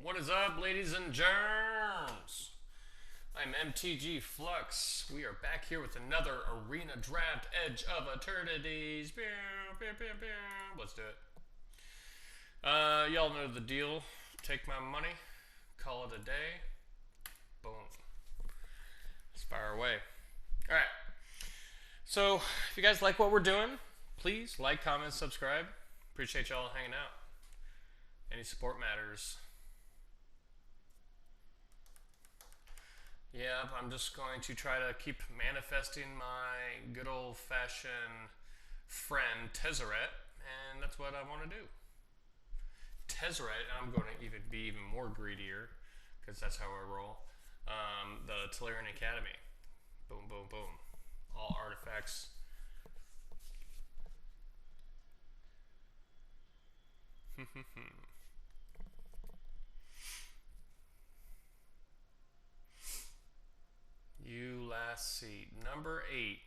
What is up, ladies and germs? I'm MTG Flux. We are back here with another Arena Draft Edge of Eternities. Let's do it. Y'all know the deal. Take my money, call it a day. Boom. Let's fire away. Alright. So, if you guys like what we're doing, please like, comment, subscribe. Appreciate y'all hanging out. Any support matters. Yep, I'm just going to try to keep manifesting my good old-fashioned friend Tezzeret, and that's what I want to do. Tezzeret, and I'm going to be even more greedier, because that's how I roll. The Tellurian Academy. Boom, boom, boom. All artifacts. You last seat. Number 8.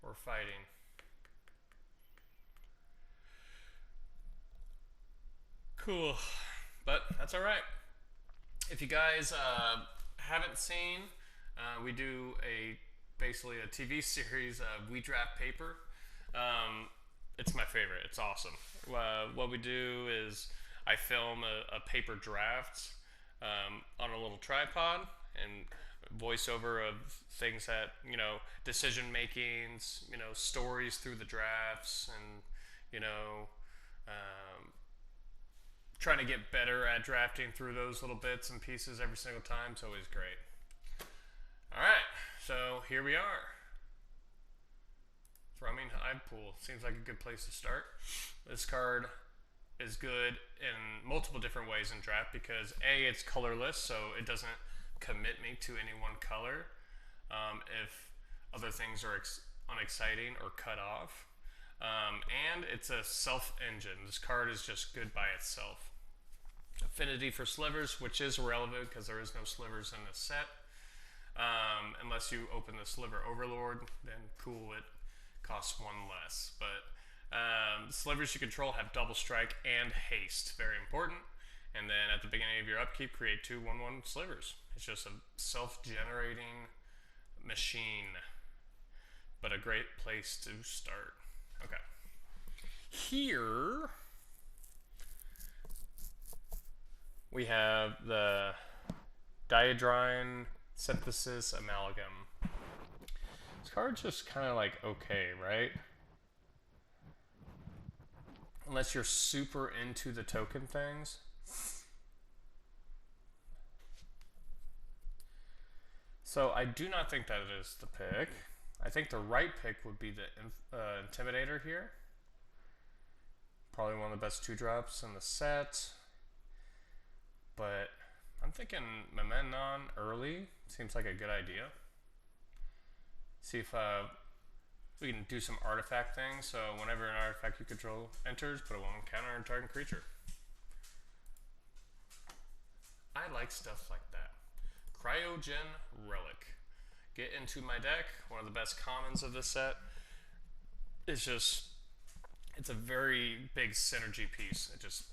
We're fighting. Cool. But that's alright. If you guys haven't seen, we do basically a TV series of We Draft Paper. It's my favorite. It's awesome. What we do is I film a paper draft on a little tripod and voiceover of things that, decision makings, stories through the drafts, and, trying to get better at drafting through those little bits and pieces every single time. It's always great. Alright, so here we are. Thrumming Hive Pool. Seems like a good place to start. This card is good in multiple different ways in draft because A, it's colorless, so it doesn't commit me to any one color if other things are unexciting or cut off. And it's a self-engine. This card is just good by itself. Affinity for slivers, which is irrelevant because there is no slivers in the set. Unless you open the Sliver Overlord, then cool, it costs 1 less. But slivers you control have double strike and haste, very important. And then at the beginning of your upkeep, create 2 1/1 slivers. It's just a self-generating machine, but a great place to start. Okay. Here we have the Diadrine Synthesis Amalgam. This card's just kind of like okay, right? Unless you're super into the token things. So I do not think that it is the pick. I think the right pick would be the Intimidator here. Probably one of the best 2-drops in the set. But I'm thinking Memnon early seems like a good idea. See if we can do some artifact things. So whenever an artifact you control enters, put a 1 counter on target creature. I like stuff like that. Cryogen Relic. Get into my deck. One of the best commons of this set. It's a very big synergy piece. It just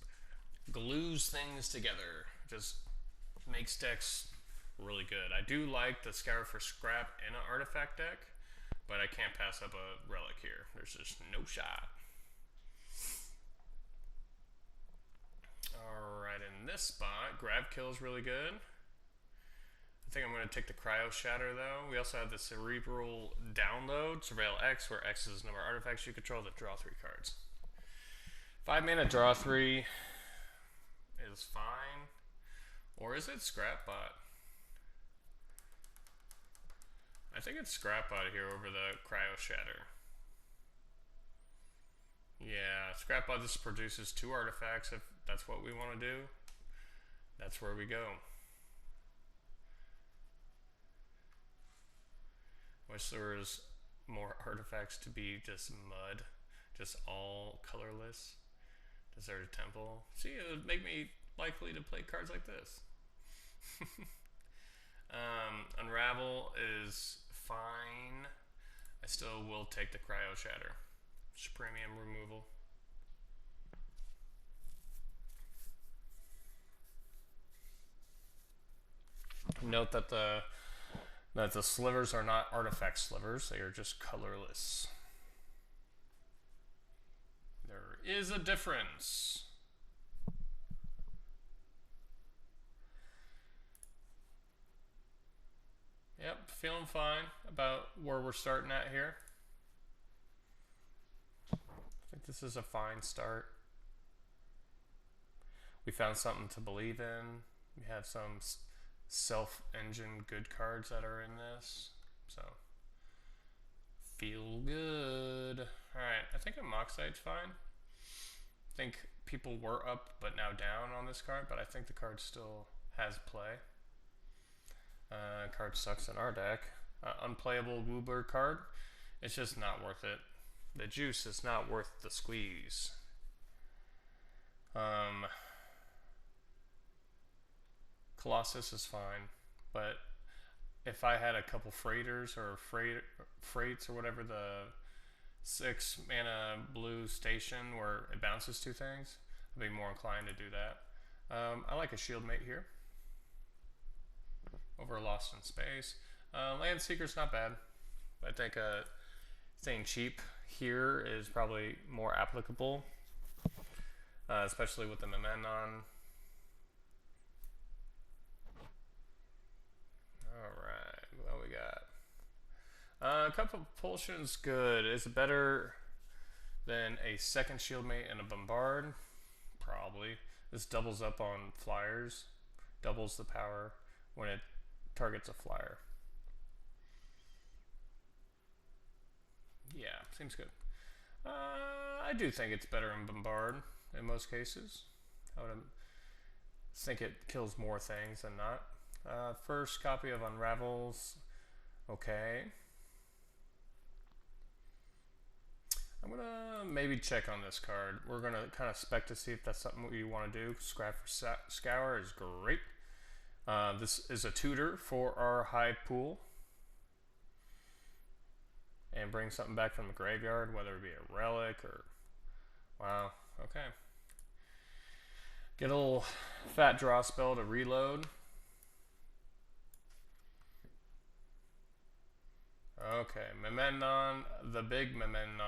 glues things together. Just makes decks really good. I do like the Scour for Scrap in an artifact deck, but I can't pass up a relic here. There's just no shot. Alright, in this spot, Grab Kill is really good. I think I'm going to take the Cryo Shatter though. We also have the Cerebral Download, Surveil X, where X is the number of artifacts you control that draw 3 cards. 5 mana, draw 3 is fine. Or is it Scrapbot? I think it's Scrapbot here over the Cryo Shatter. Yeah, Scrapbot just produces 2 artifacts. If that's what we want to do, that's where we go. Wish there was more artifacts to be just mud, just all colorless. Deserted Temple. See, it would make me likely to play cards like this. Unravel is fine. I still will take the Cryo Shatter. Premium removal. Note that the slivers are not artifact slivers; they are just colorless. There is a difference. Yep, feeling fine about where we're starting at here. I think this is a fine start. We found something to believe in. We have some self-engine good cards that are in this. So, feel good. Alright, I think a Moxite's fine. I think people were up but now down on this card, but I think the card still has play. Card sucks in our deck. Unplayable Wooburg card. It's just not worth it. The juice is not worth the squeeze. Colossus is fine, but if I had a couple freighters or freights or whatever, the 6 mana blue station where it bounces 2 things, I'd be more inclined to do that. I like a shield mate here over Lost in Space. Land Seeker's not bad. I think staying cheap here is probably more applicable, especially with the Memnon. Alright, what we got? A couple of Propulsion's good. Is it better than a second shield mate and a bombard? Probably. This doubles up on flyers, doubles the power when it targets a flyer. Yeah, seems good. I do think it's better in bombard in most cases. I would think it kills more things than not. First copy of Unravels. Okay. I'm gonna maybe check on this card. We're gonna kind of spec to see if that's something we want to do. Scrap for Scour is great. This is a tutor for our high pool. And bring something back from the graveyard, whether it be a relic or... Wow, okay. Get a little fat draw spell to reload. Okay, Memnon, the big Memnon,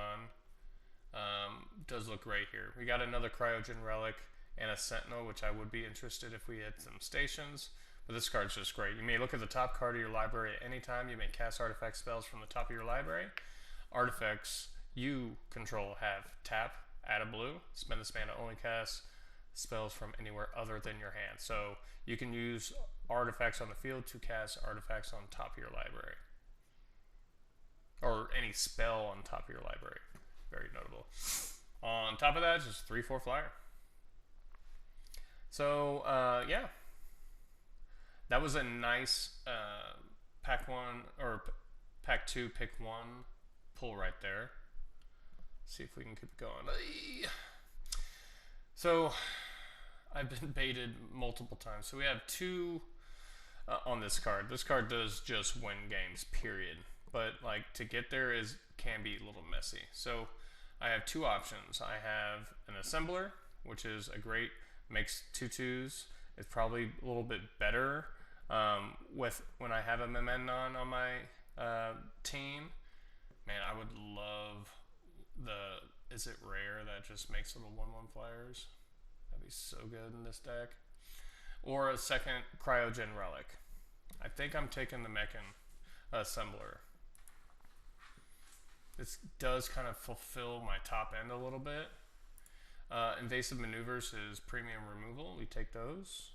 does look great here. We got another Cryogen Relic and a Sentinel, which I would be interested if we had some stations. But this card's just great. You may look at the top card of your library at any time. You may cast artifact spells from the top of your library. Artifacts you control have tap, add a blue, spend this mana, only cast spells from anywhere other than your hand. So you can use artifacts on the field to cast artifacts on top of your library. Or any spell on top of your library. Very notable. On top of that, just 3/4 flyer. So, yeah. That was a nice pack 1 or pack 2 pick 1 pull right there. See if we can keep it going. So I've been baited multiple times. So we have 2 on this card. This card does just win games, period. But like to get there can be a little messy. So I have 2 options. I have an assembler, which is a great makes 2/2s. It's probably a little bit better with when I have a Memnon on my team. Man, I would love the Izzet rare that just makes little 1/1 flyers. That'd be so good in this deck. Or a second Cryogen Relic. I think I'm taking the Mechan assembler. This does kind of fulfill my top end a little bit. Invasive Maneuvers is premium removal. We take those.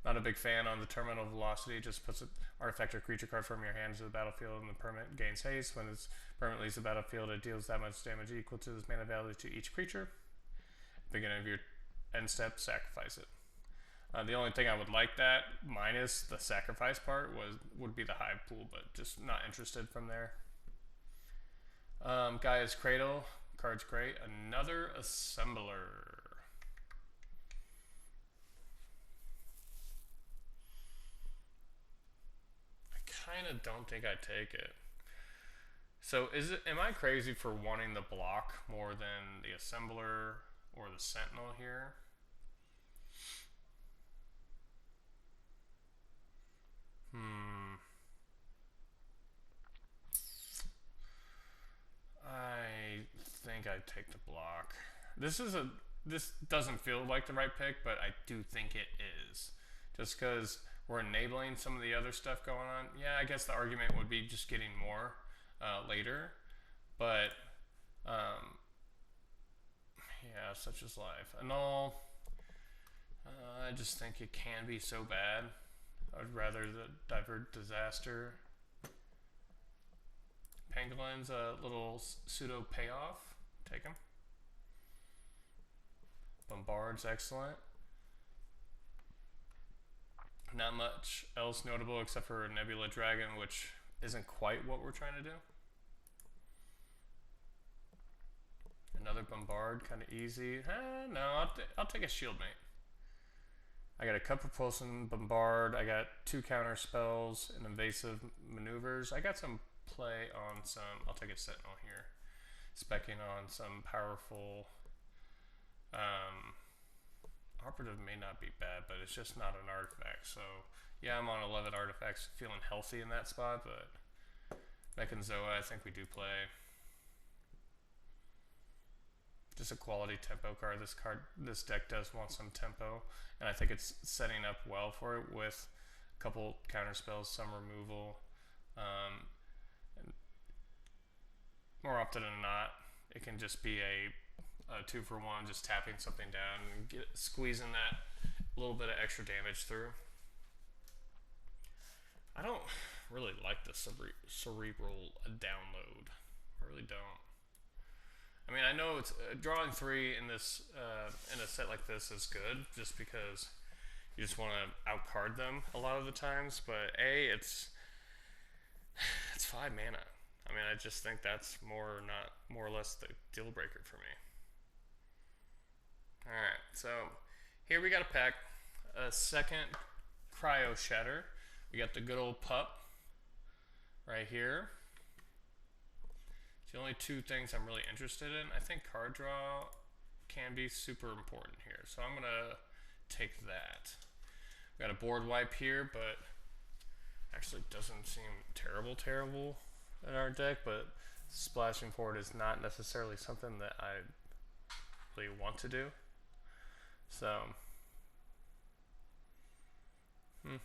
Not a big fan on the terminal velocity. Just puts an artifact or creature card from your hand to the battlefield and the permanent gains haste. When it's permanent leaves the battlefield, it deals that much damage equal to this mana value to each creature. Beginning of your end step, sacrifice it. The only thing I would like that, minus the sacrifice part, would be the Hive Pool, but just not interested from there. Gaia's Cradle, card's great. Another Assembler. Kind of don't think I take it. So am I crazy for wanting the block more than the Assembler or the Sentinel here? Hmm. I think I'd take the block. This doesn't feel like the right pick, but I do think it is. Just because we're enabling some of the other stuff going on. Yeah, I guess the argument would be just getting more later, but um, yeah, such is life. And all, I just think it can be so bad. I'd rather the divert disaster. Pangolin's a little pseudo payoff. Take him. Bombard's excellent. Not much else notable except for Nebula Dragon, which isn't quite what we're trying to do. Another Bombard, kind of easy. No, I'll take a Shield Mate. I got a Cup Propulsion, Bombard. I got 2 counter spells and Invasive Maneuvers. I got some play on some. I'll take a Sentinel here. Specking on some powerful. Operative may not be bad, but it's just not an artifact. So yeah, I'm on 11 artifacts, feeling healthy in that spot. But Mech and Zoa, I think we do play. Just a quality tempo card. This deck does want some tempo, and I think it's setting up well for it with a couple counter spells, some removal. And more often than not, it can just be a 2-for-1, just tapping something down and squeezing that little bit of extra damage through. I don't really like the cerebral download. I really don't. I mean, I know it's drawing 3 in this in a set like this is good, just because you just want to outcard them a lot of the times. But it's 5 mana. I mean, I just think that's more or less the deal breaker for me. All right, so here we got a pack, a second Cryo Shatter. We got the good old pup right here. It's the only 2 things I'm really interested in. I think card draw can be super important here, so I'm gonna take that. We got a board wipe here, but actually doesn't seem terrible in our deck, but splashing forward is not necessarily something that I really want to do. So, the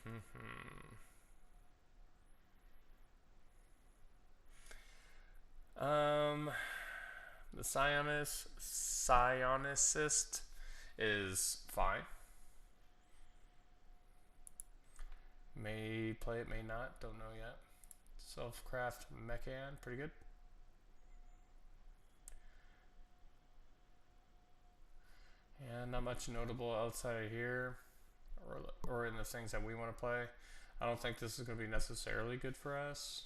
Psionicist is fine. May play it, may not, don't know yet. Self-craft Mechan, pretty good. Yeah, not much notable outside of here, or in the things that we want to play. I don't think this is going to be necessarily good for us.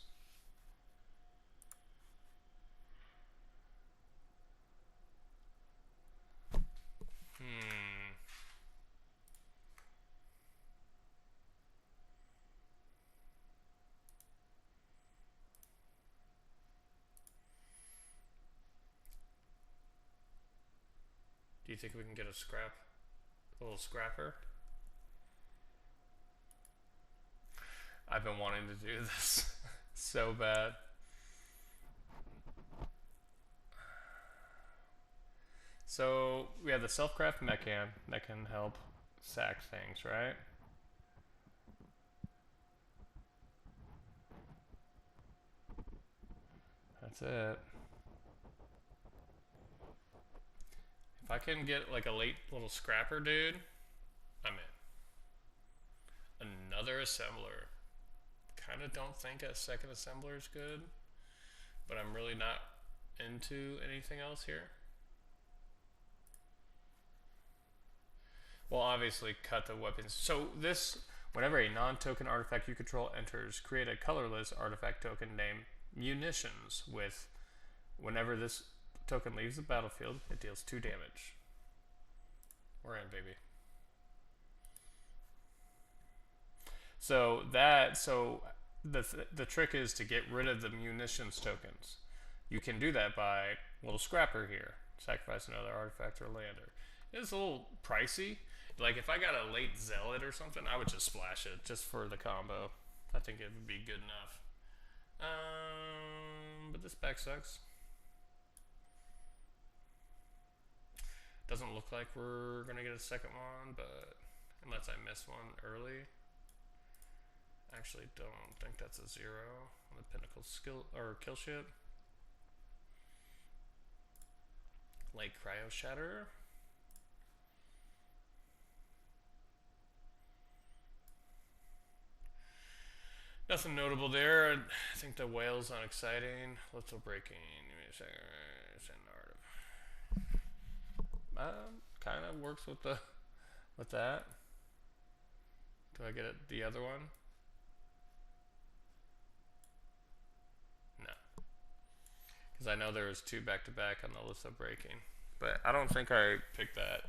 Do you think we can get a little scrapper? I've been wanting to do this so bad. So we have the self-craft Mechan that can help sack things, right? That's it. If I can get like a late little scrapper, dude, I'm in. Another assembler. Kind of don't think a second assembler is good, but I'm really not into anything else here. Well, obviously cut the weapons. So this, whenever a non-token artifact you control enters, create a colorless artifact token named Munitions with, whenever this token leaves the battlefield, it deals 2 damage. We're in, baby. So the trick is to get rid of the munitions tokens. You can do that by little scrapper here. Sacrifice another artifact or lander. It's a little pricey. Like if I got a late zealot or something, I would just splash it just for the combo. I think it would be good enough. But this pack sucks. Doesn't look like we're gonna get a second one, but unless I miss one early. Actually, don't think that's a 0 on the Pinnacle skill or kill ship. Like Cryo Shatter. Nothing notable there. I think the whale's unexciting. Little breaking. Kind of works with that. Do I get it, the other one? No, because I know there was 2 back to back on the litho breaking, but I don't think I picked that.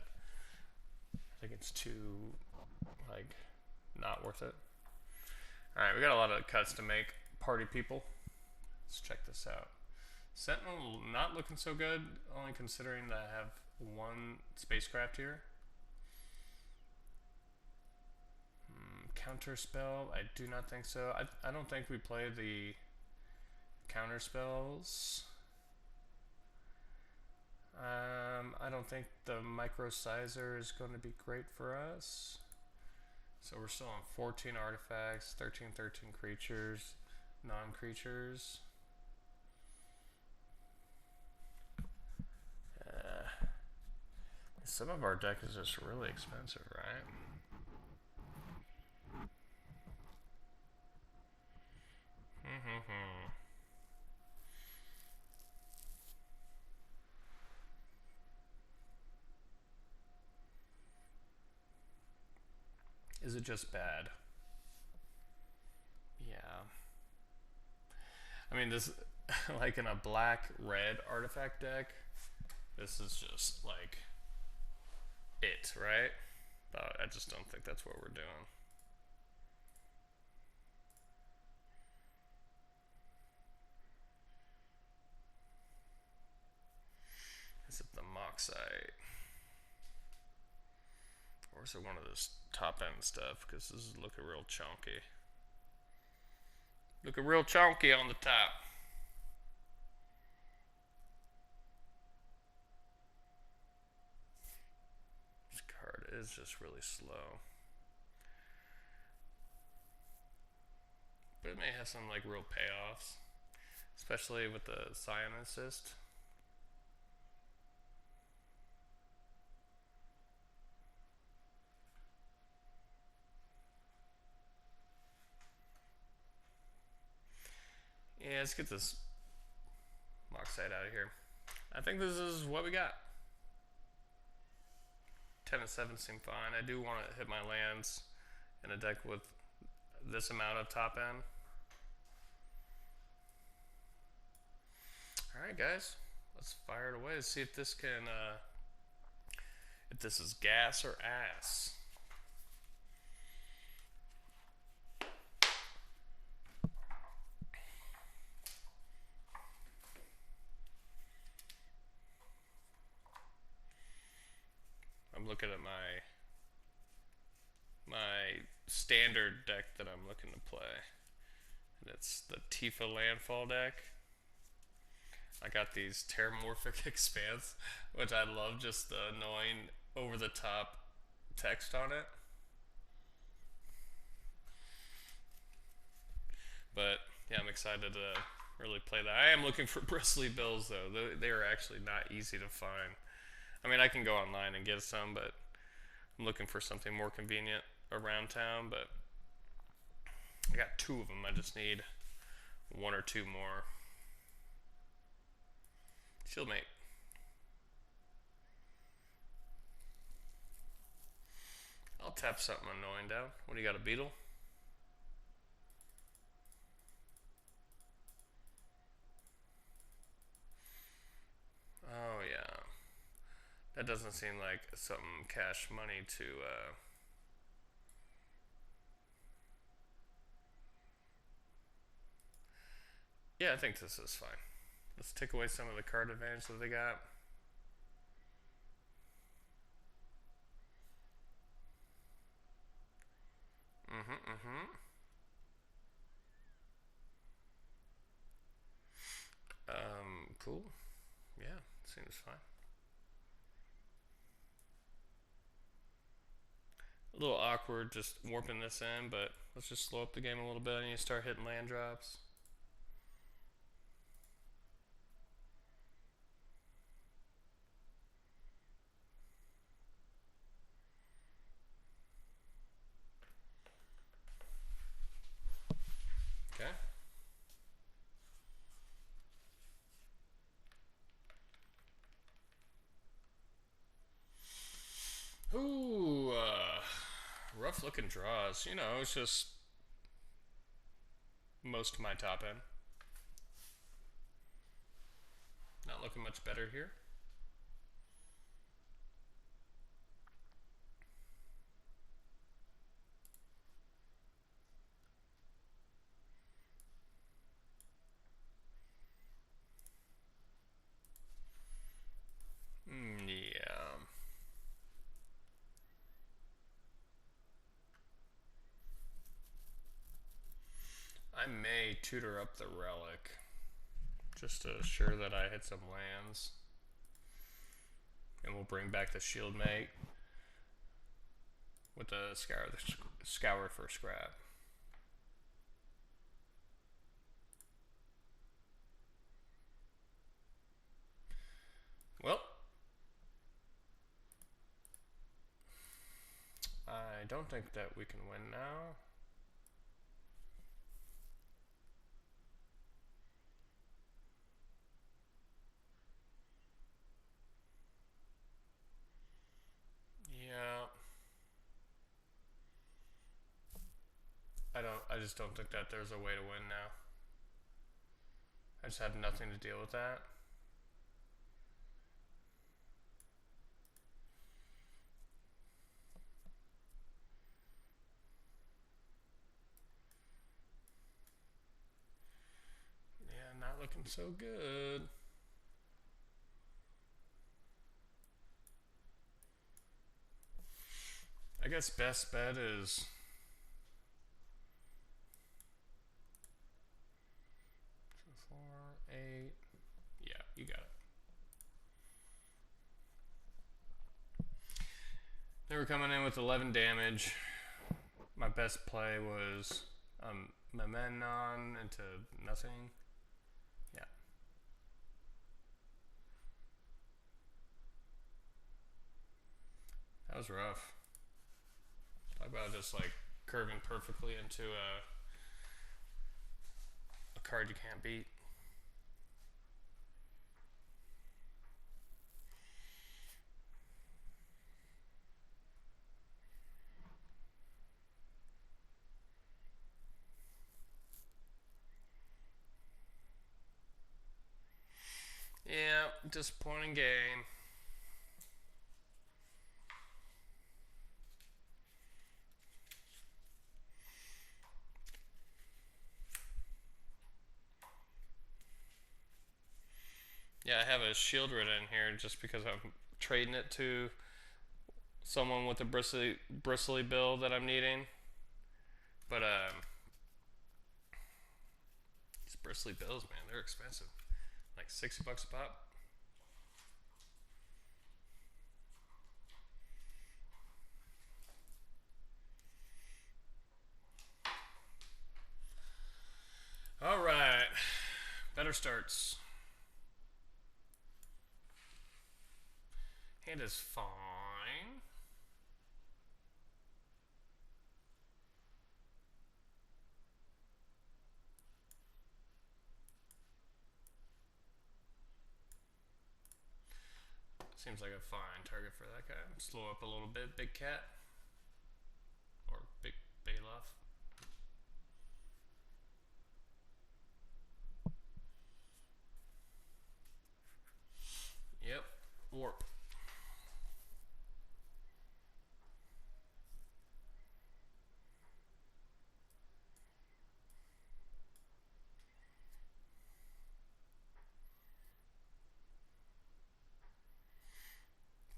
I think it's too like not worth it. All right, we got a lot of cuts to make. Party people, let's check this out. Sentinel not looking so good, only considering that I have 1 spacecraft here. Counter spell, I do not think so. I don't think we play the counter spells. I don't think the micro sizer is going to be great for us. So we're still on 14 artifacts, 13 creatures, non-creatures. Some of our deck is just really expensive, right? Is it just bad? Yeah. I mean, this, like in a black-red artifact deck, this is just like it, right? But I just don't think that's what we're doing. Is it the Moxite? Or is it one of this top end stuff? Because this is looking real chunky. Looking real chunky on the top. This card is just really slow. But it may have some like real payoffs. Especially with the Scion Assist. Yeah, let's get this Moxite out of here. I think this is what we got. 10 and 7 seem fine. I do want to hit my lands in a deck with this amount of top end. Alright guys, let's fire it away. Let's see if this can, if this is gas or ass. I'm looking at my standard deck that I'm looking to play, and it's the Tifa Landfall deck. I got these Terramorphic Expanse, which I love, just the annoying over the top text on it. But yeah, I'm excited to really play that. I am looking for bristly bills though. They are actually not easy to find. I mean, I can go online and get some, but I'm looking for something more convenient around town. But I got 2 of them. I just need 1 or 2 more. Shieldmate. I'll tap something annoying down. What do you got, a beetle? Oh yeah. That doesn't seem like some cash money to yeah, I think this is fine. Let's take away some of the card advantage that they got. Cool. Yeah, seems fine. A little awkward just warping this in, but let's just slow up the game a little bit and you start hitting land drops. Okay. Ooh, rough looking draws. You know, it's just most of my top end. Not looking much better here. Yeah. I may tutor up the relic just to assure that I hit some lands. And we'll bring back the shield mate with the scour for scrap. Well, I don't think that we can win now. Yeah. I just don't think that there's a way to win now. I just have nothing to deal with that. Yeah, not looking so good. I guess best bet is 4, 8. Yeah, you got it. They were coming in with 11 damage. My best play was Memnon into nothing. Yeah. That was rough. Talk about just like curving perfectly into a card you can't beat. Yeah, disappointing game. Yeah, I have a shield rid in here just because I'm trading it to someone with a bristly build that I'm needing. But these bristly bills, man, they're expensive. Like $60 a pop. All right, better starts. Hand is fine. Seems like a fine target for that guy. Slow up a little bit, big cat. Or big Bailoff. Yep, warp.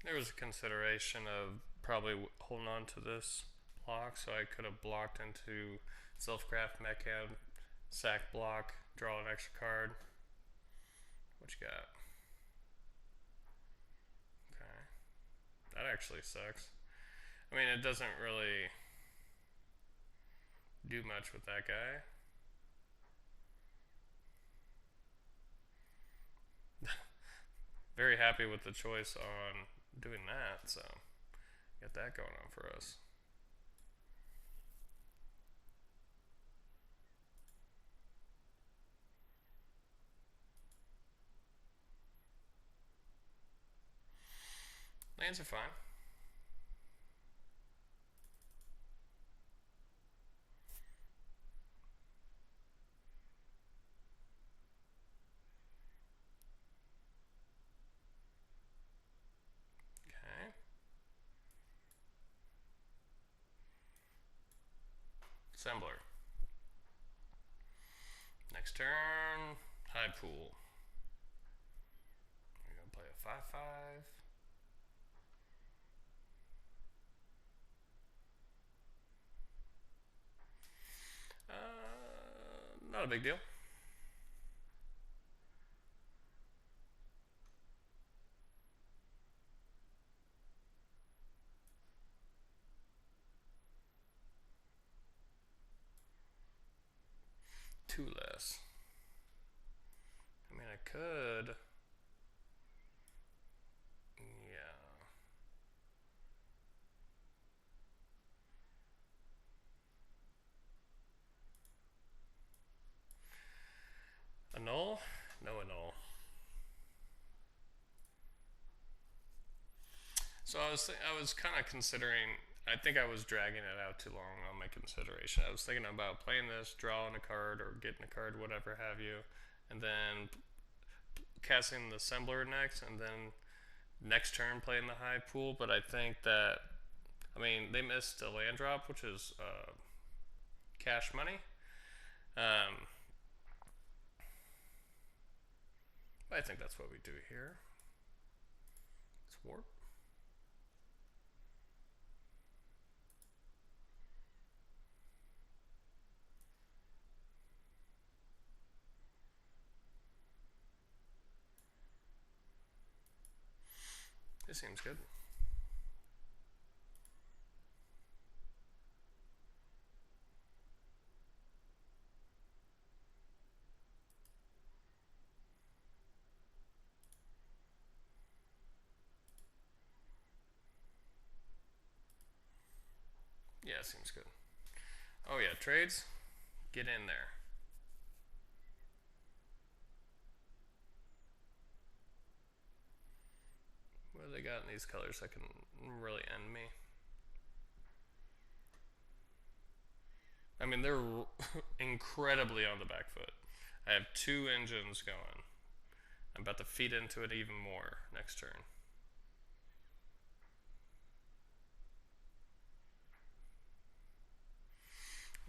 There was a consideration of probably holding on to this block, so I could have blocked into Selfcraft, Mechan, sack block, draw an extra card, What you got? Okay. That actually sucks. I mean, it doesn't really do much with that guy. Very happy with the choice on doing that, so get that going on for us. Lands are fine. Okay. Assembler. Next turn, high pool. We're gonna play a 5/5. Not a big deal. Two less. I mean, I could. Yeah. Annul? No annul. So I was kind of considering. I think I was dragging it out too long on my consideration. I was thinking about playing this, drawing a card, or getting a card, whatever have you, and then casting the assembler next, and then next turn playing the high pool. But I think that, I mean, they missed a land drop, which is cash money. Um, I think that's what we do here. It's warp. This seems good. Yeah, seems good. Oh yeah, trades. Get in there. What do they got in these colors that can really end me? I mean, they're incredibly on the back foot. I have two engines going. I'm about to feed into it even more next turn.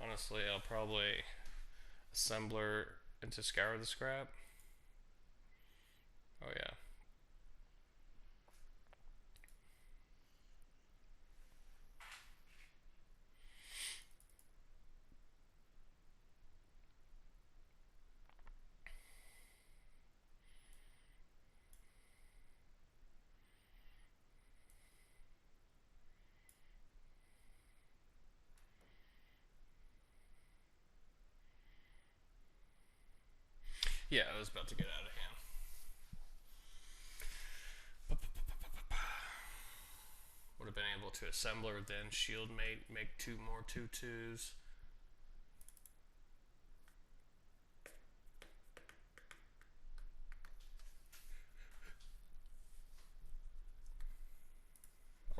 Honestly, I'll probably assembler into scour the scrap. Oh yeah. Yeah, I was about to get out of hand. Would have been able to assembler, then shield mate, make two more 2/2s.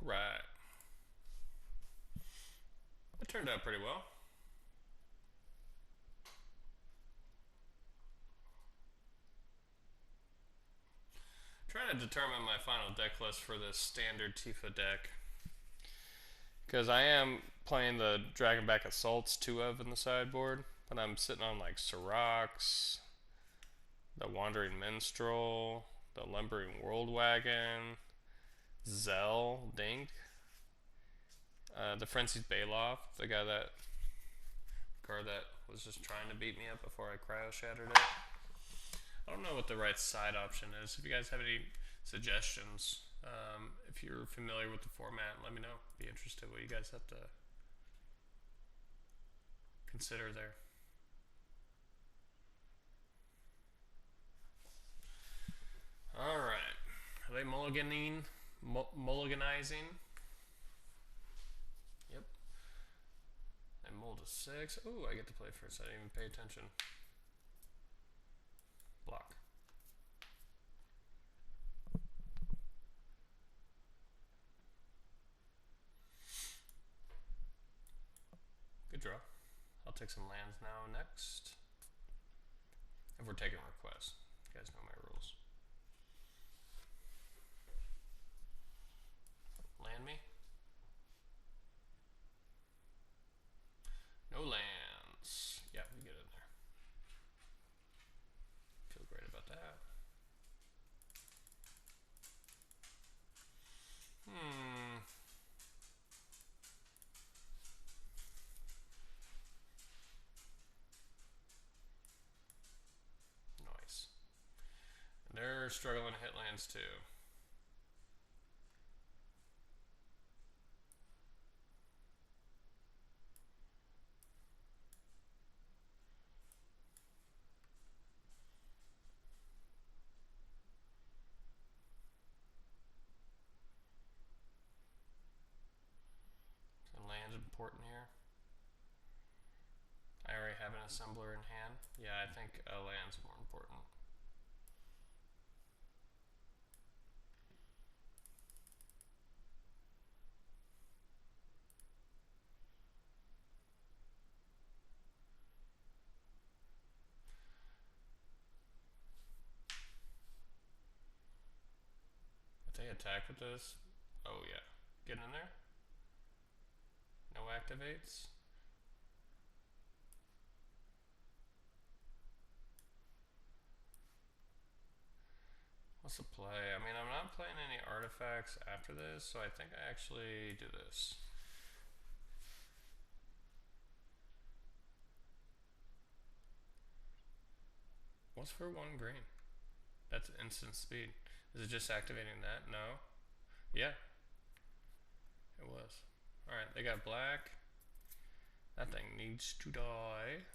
Alright. It turned out pretty well. Trying to determine my final deck list for this standard Tifa deck. Because I am playing the Dragonback Assaults 2 of in the sideboard, but I'm sitting on like Syrox, the Wandering Minstrel, the Lumbering World Wagon, Zell, Dink, the Frenzied Baloth, the guy that card that was just trying to beat me up before I cryo shattered it. I don't know what the right side option is. If you guys have any suggestions, if you're familiar with the format, let me know. Be interested what you guys have to consider there. All right. Are they mulliganizing? Yep. I mulled a 6. Ooh, I get to play first. I didn't even pay attention. Block. Good draw. I'll take some lands now next. If we're taking requests. You guys know my rules. Land me? No lands. Yeah, we get in there. Feel great about that. Nice. And they're struggling to hit lands too. Land's important here. I already have an assembler in hand. Yeah, I think a land's more important. If they attack with this, oh yeah, get in there. No activates. What's the play? I mean, I'm not playing any artifacts after this, so I think I actually do this. What's for 1 green? That's instant speed. Is it just activating that? No. Yeah. It was. Alright, they got black. That thing needs to die.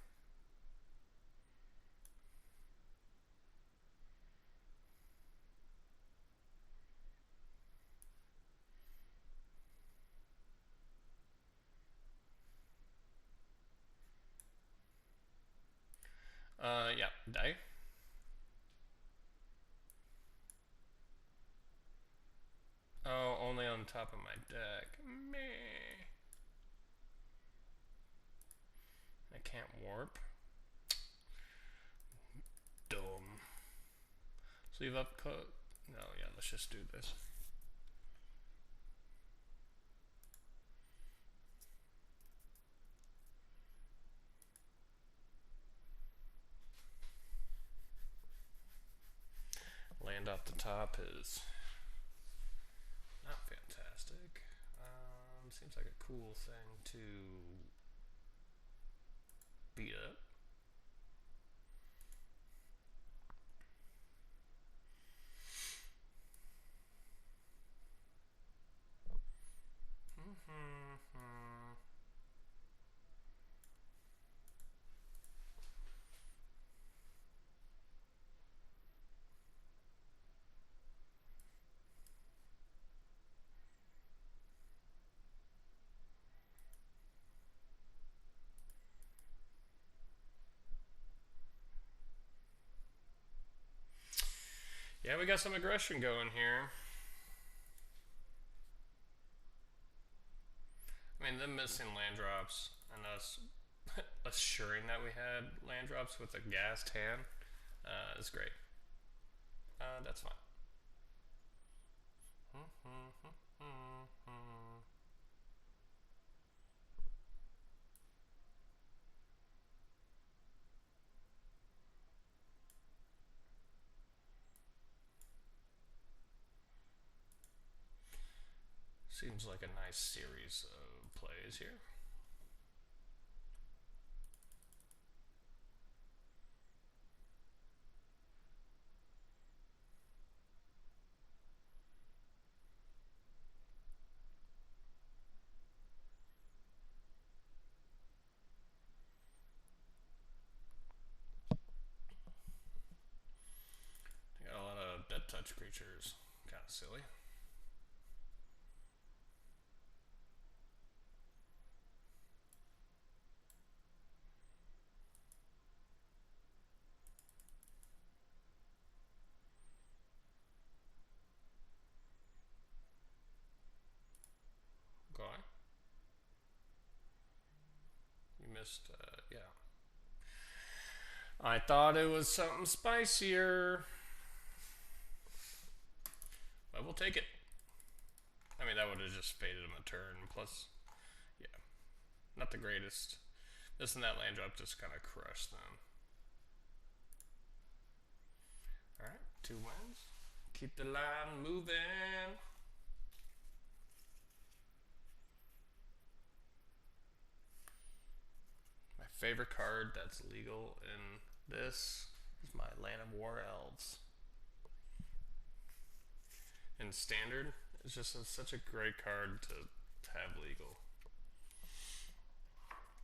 Yeah, die. Oh, only on top of my deck. Meh. I can't warp. Dumb. Sleeve up cut. No, yeah, let's just do this. Land off the top is not fantastic. Seems like a cool thing to beat up. Yeah, we got some aggression going here. I mean, them missing land drops and us assuring that we had land drops with a gassed hand is great. That's fine. Seems like a nice series of plays here. touch creatures. Kind of silly. Okay. You missed, yeah. I thought it was something spicier. But we'll take it. I mean, that would have just faded him a turn. Plus, yeah, not the greatest. This and that land drop just kind of crushed them. Alright, 2 wins. Keep the line moving. My favorite card that's legal in this is my Land of War Elves. In Standard, it's just such a great card to have legal.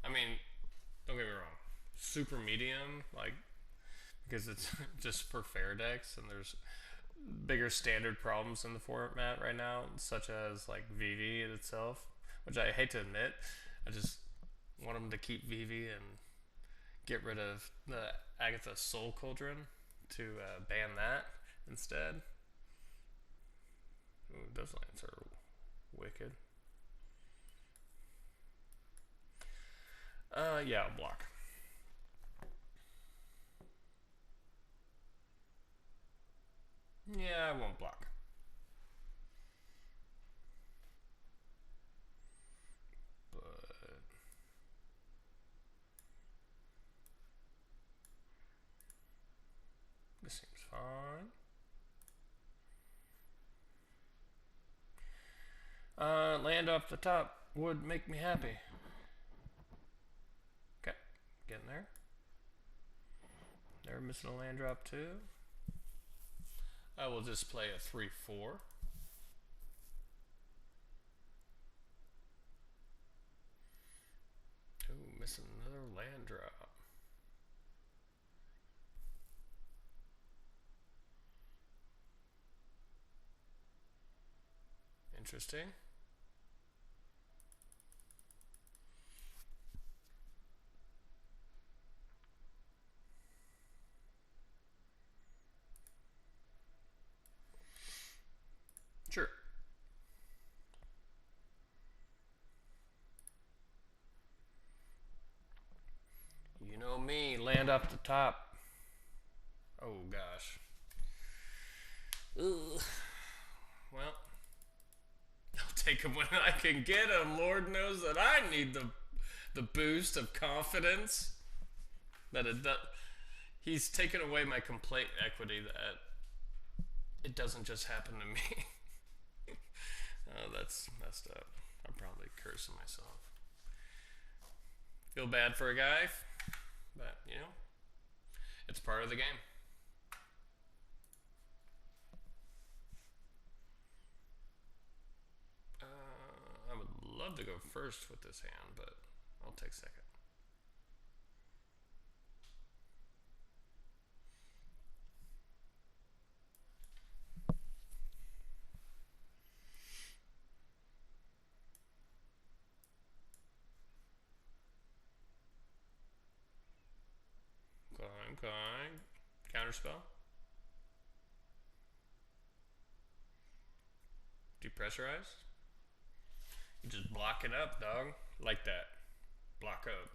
I mean, don't get me wrong, super medium, like, because it's just for fair decks, and there's bigger standard problems in the format right now, such as like VV itself, which I hate to admit. I just want them to keep VV and get rid of the Agatha Soul Cauldron to ban that instead. Ooh, those lands are wicked. Yeah, I'll block. Yeah, I won't block. But this seems fine. Land off the top would make me happy. Okay, getting there. They're missing a land drop too. I will just play a 3/4. Ooh, missing another land drop. Interesting. Sure. You know me, land off the top. Oh gosh. Ugh. Well, I'll take him when I can get him. Lord knows that I need the boost of confidence that it does. He's taken away my complete equity that it doesn't just happen to me. Oh, that's messed up. I'm probably cursing myself. Feel bad for a guy, but you know, it's part of the game. I would love to go first with this hand, but I'll take second. Going. Counterspell. Depressurize. You just block it up, dog. Like that. Block up.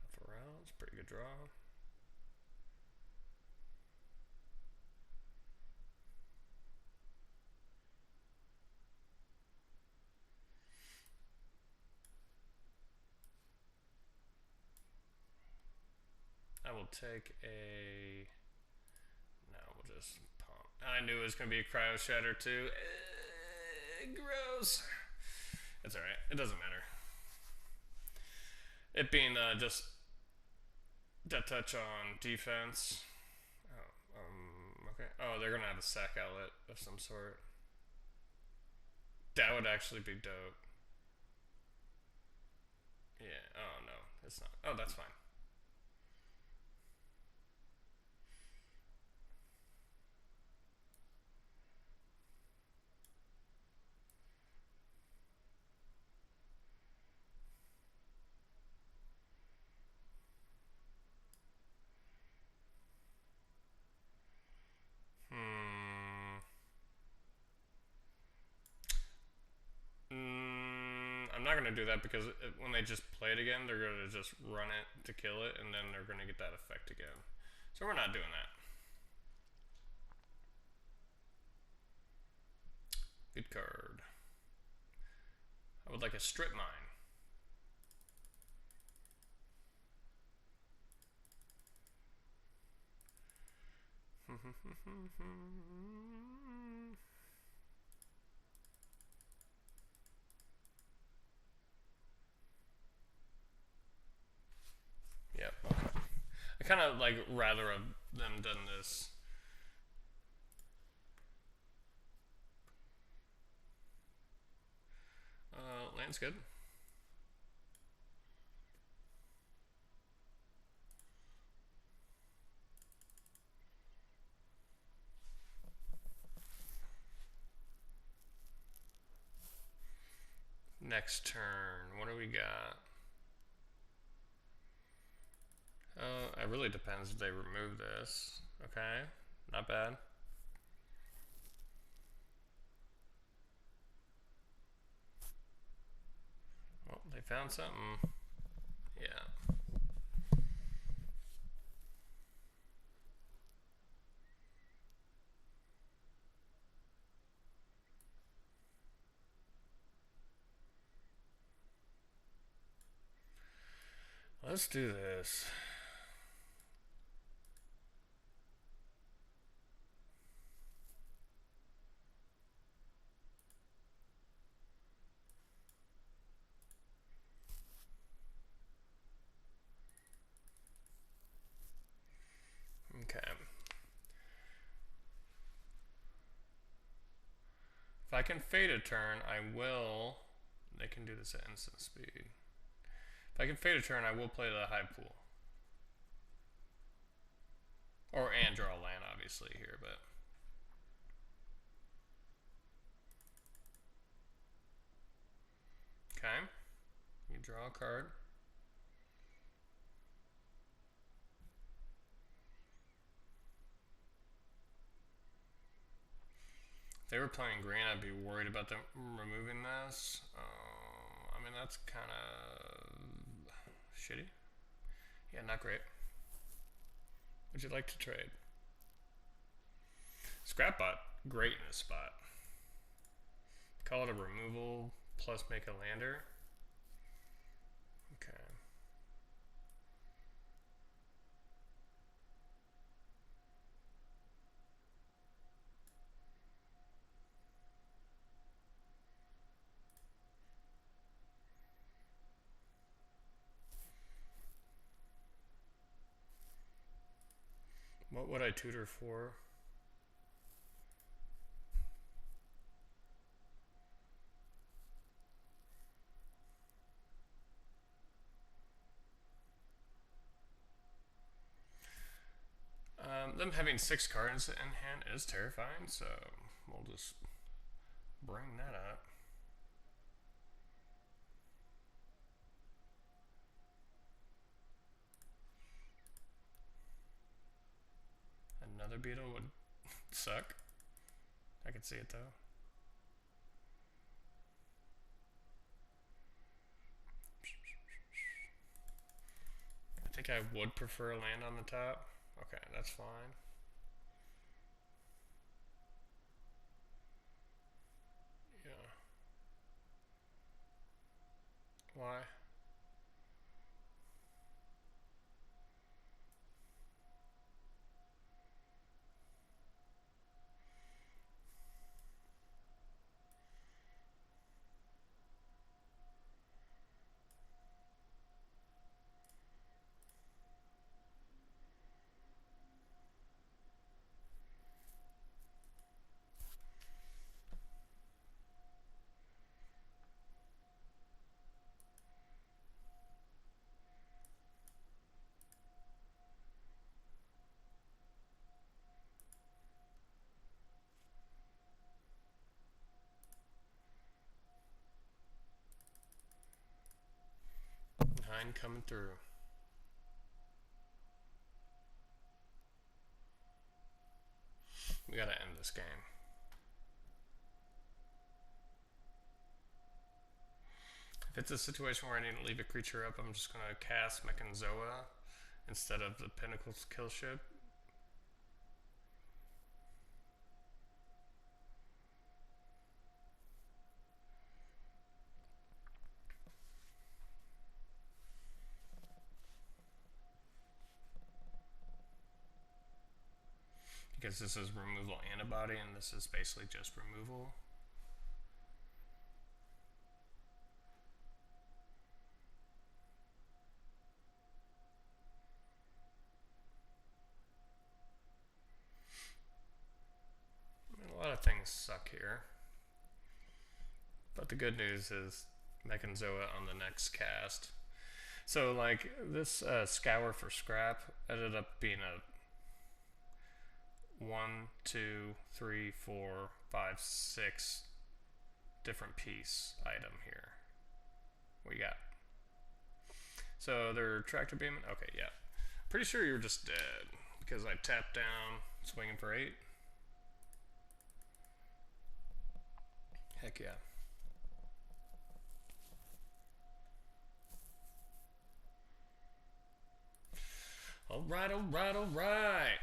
Half a round. It's a pretty good draw. I will take a. No, we'll just pump. I knew it was going to be a cryo shatter too. Gross. It's alright. It doesn't matter. It being just death touch on defense. Oh, okay. Oh, they're going to have a sack outlet of some sort. That would actually be dope. Yeah. Oh, no. It's not. Oh, that's fine. not going to do that because when they just play it again, they're going to just run it to kill it, and then they're going to get that effect again. So we're not doing that. Good card. I would like a strip mine. Yep, okay. I kind of like rather have them done this. Land's good. Next turn, what do we got? It really depends if they remove this. Okay, not bad. Well, they found something. Yeah. Let's do this. Okay. If I can fade a turn, I will. They can do this at instant speed. If I can fade a turn, I will play the high pool. Or and draw a land, obviously, here, but. Okay. You draw a card. If they were playing green, I'd be worried about them removing this. I mean, that's kind of shitty. Yeah, not great. Would you like to trade? Scrapbot, great in this spot. Call it a removal plus make a lander. Okay. What would I tutor for? Them having 6 cards in hand is terrifying, so we'll just bring that up. Another beetle would suck. I could see it though. I think I would prefer a land on the top. Okay, that's fine. Yeah. Why? Nine coming through. We gotta end this game. If it's a situation where I need to leave a creature up, I'm just gonna cast Mechanzoa instead of the Pinnacle's kill ship. Because this is removal antibody and this is basically just removal. I mean, a lot of things suck here. But the good news is Mechanzoa on the next cast. So like this Scour for Scrap ended up being a 1, 2, 3, 4, 5, 6 different piece item here. What you got? So they're tractor beaming? Okay, yeah. Pretty sure you're just dead because I tapped down, swinging for 8. Heck yeah. Alright, alright, alright.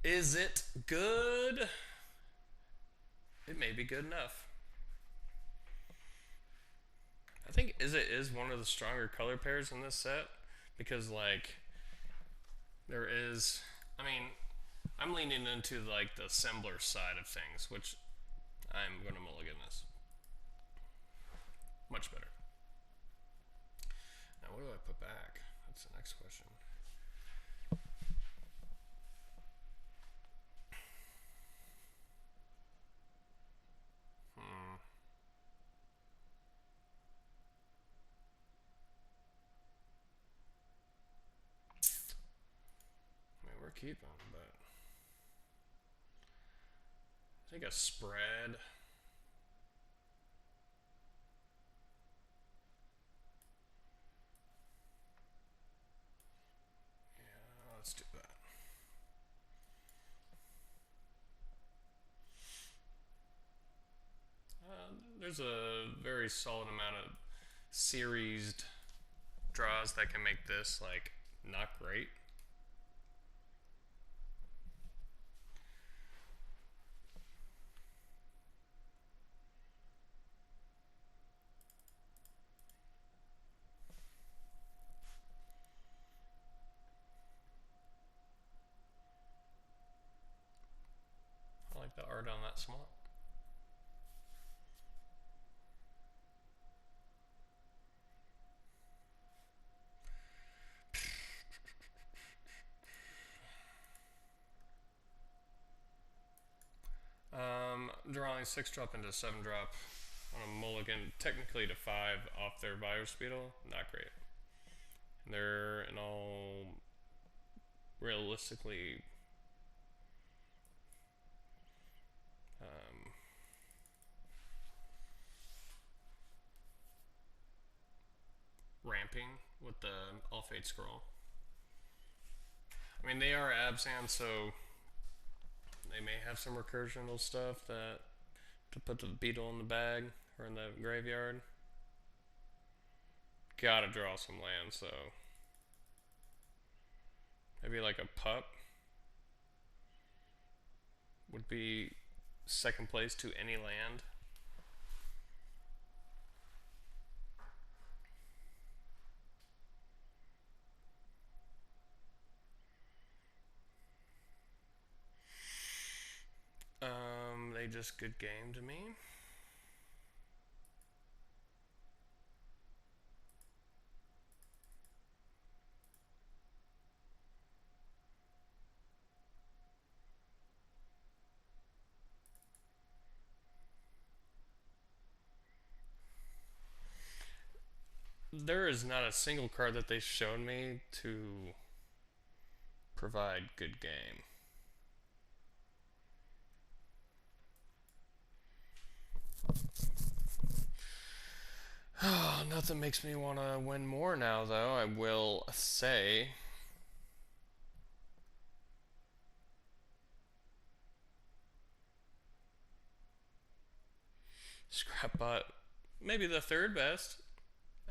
Is it good? It may be good enough. I think Izzet is one of the stronger color pairs in this set because, like, there is. I mean, I'm leaning into like the assembler side of things, which I'm gonna mulligan this. Much better. Now, what do I put back? That's the next question. I mean, we're keeping, but I think a spread. Yeah, let's do that. There's a very solid amount of seriesed draws that can make this like not great. I like the art on that swamp. Drawing 6 drop into 7 drop on a mulligan, technically to 5 off their virus beetle, not great. And they're in all realistically ramping with the all fate scroll. I mean, they are Abzan, so they may have some recursional stuff that to put the beetle in the bag or in the graveyard. Gotta draw some land, so maybe like a pup would be second place to any land. They just good game to me. There is not a single card that they showed me to provide good game. Nothing makes me want to win more now, though, I will say. Scrapbot, maybe the third best.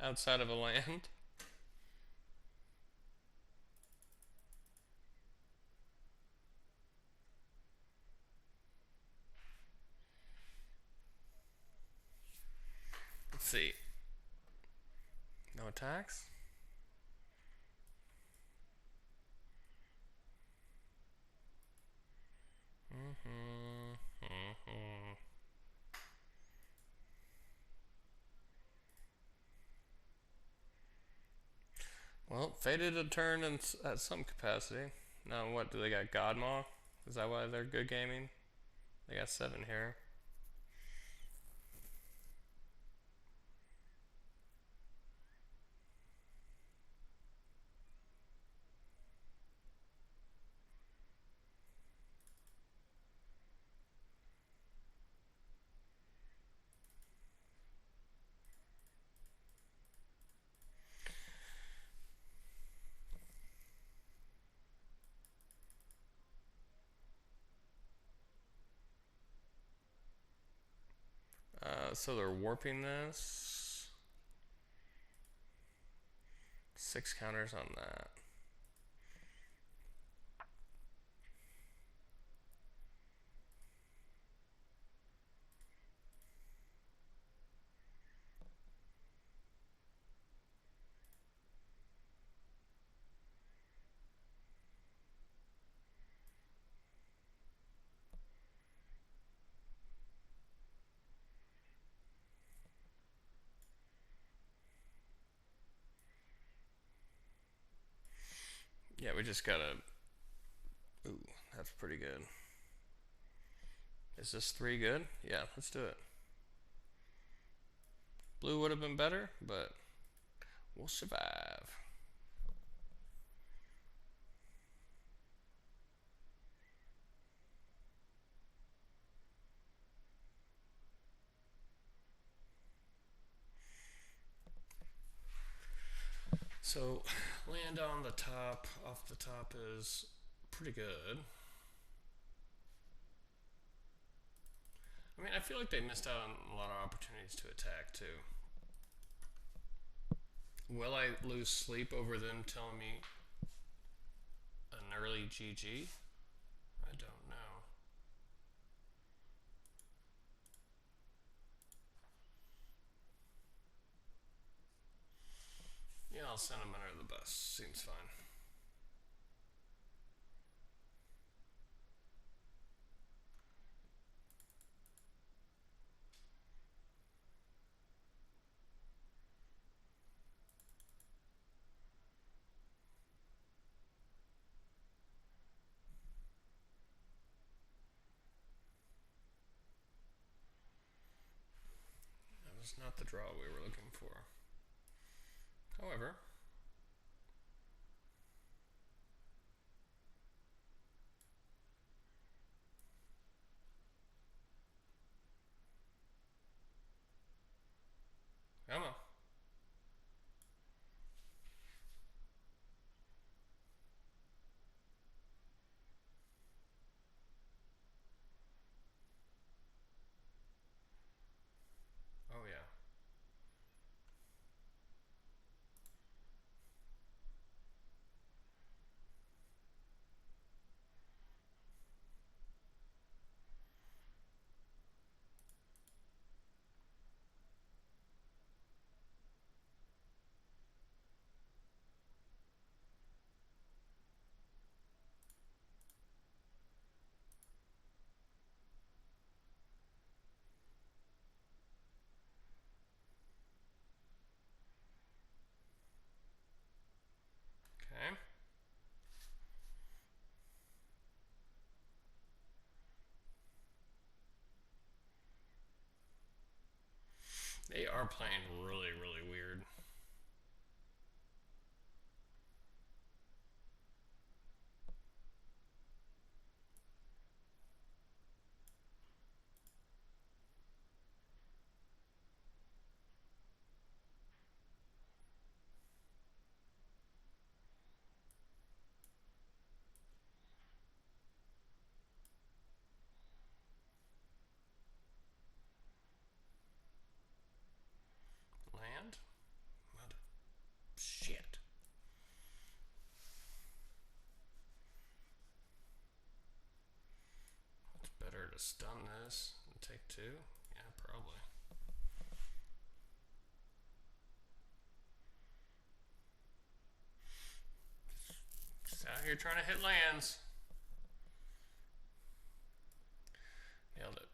outside of a land. Let's see. No attacks. Well, faded a turn at some capacity. Now, what do they got? Godmaw? Is that why they're good gaming? They got 7 here. So they're warping this. 6 counters on that. Yeah, we just gotta. Ooh, that's pretty good. Is this 3 good? Yeah, let's do it. Blue would have been better, but we'll survive. So, land on the top, off the top is pretty good. I mean, I feel like they missed out on a lot of opportunities to attack, too. Will I lose sleep over them telling me an early GG? I don't know. Yeah, I'll send them under the bus. Seems fine. That was not the draw we were looking for. However, come on. Oh, yeah. Okay. They are playing really, really weird. Land? to stun this and take 2? Yeah, probably. Just out here trying to hit lands. Nailed it.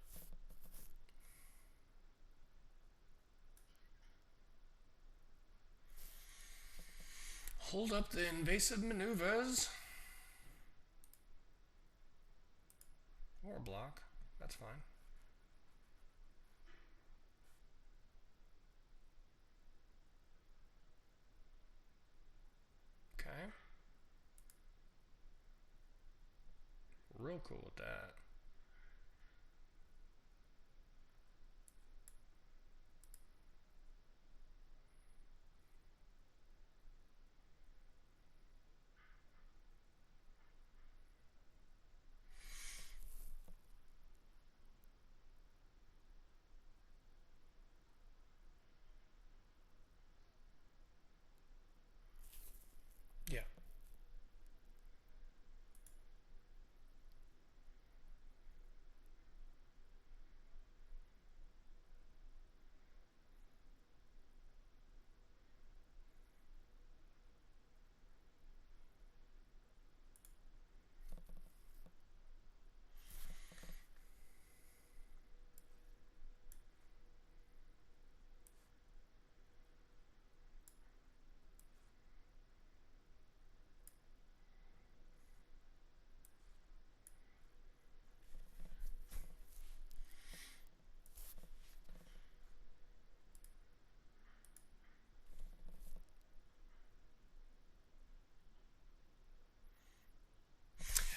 Hold up the invasive maneuvers. Or a block. That's fine. Okay. Real cool with that. Yeah.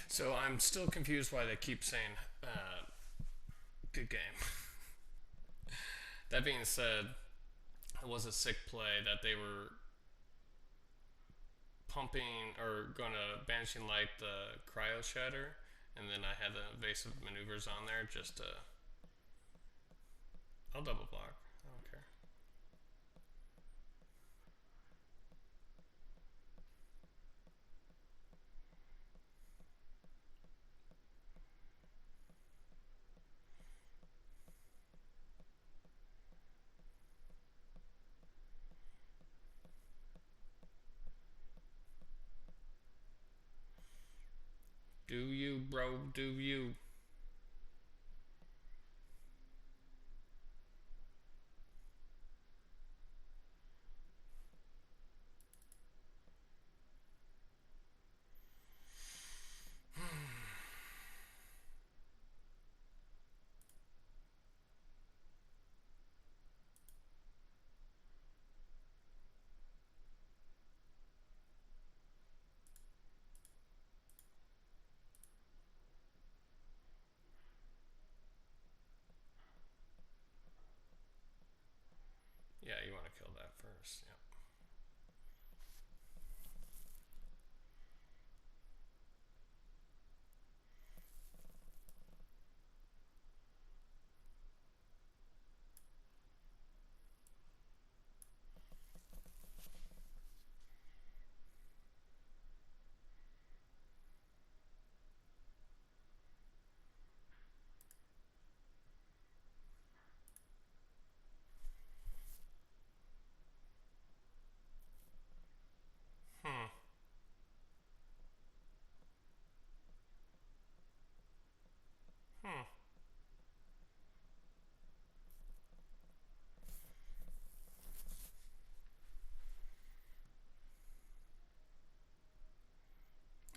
So I'm still confused why they keep saying good game. That being said, it was a sick play that they were pumping or gonna banishing light the cryo shatter, and then I had the invasive maneuvers on there just to. I'll double block. I don't care. Do you, bro? Do you? Yeah, you want to kill that first. Yeah. Hmm. Hmm.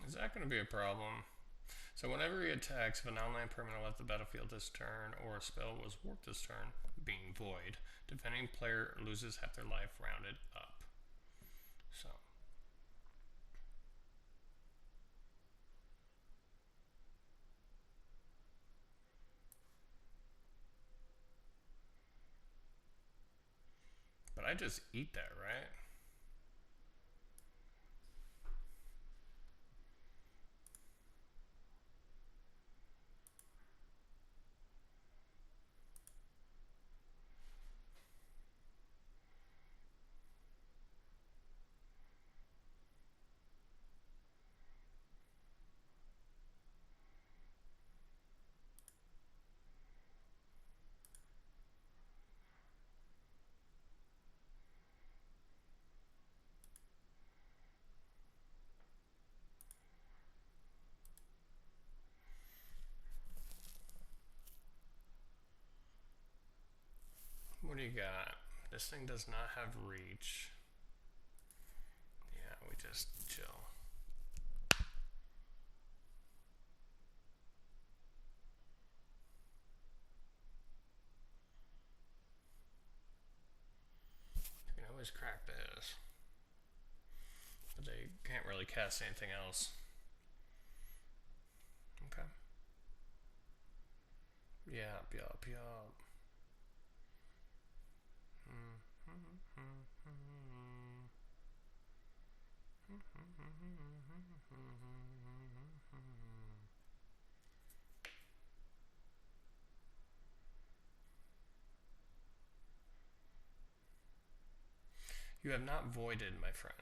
Is that going to be a problem? So whenever he attacks, if a non-land permanent left the battlefield this turn or a spell was warped this turn, being void, defending player loses half their life rounded up. So. But I just eat that, right? we got? This thing does not have reach. Yeah, we just chill. You can always crack this. But they can't really cast anything else. Okay. Yup, yup, yup. You have not voided, my friend.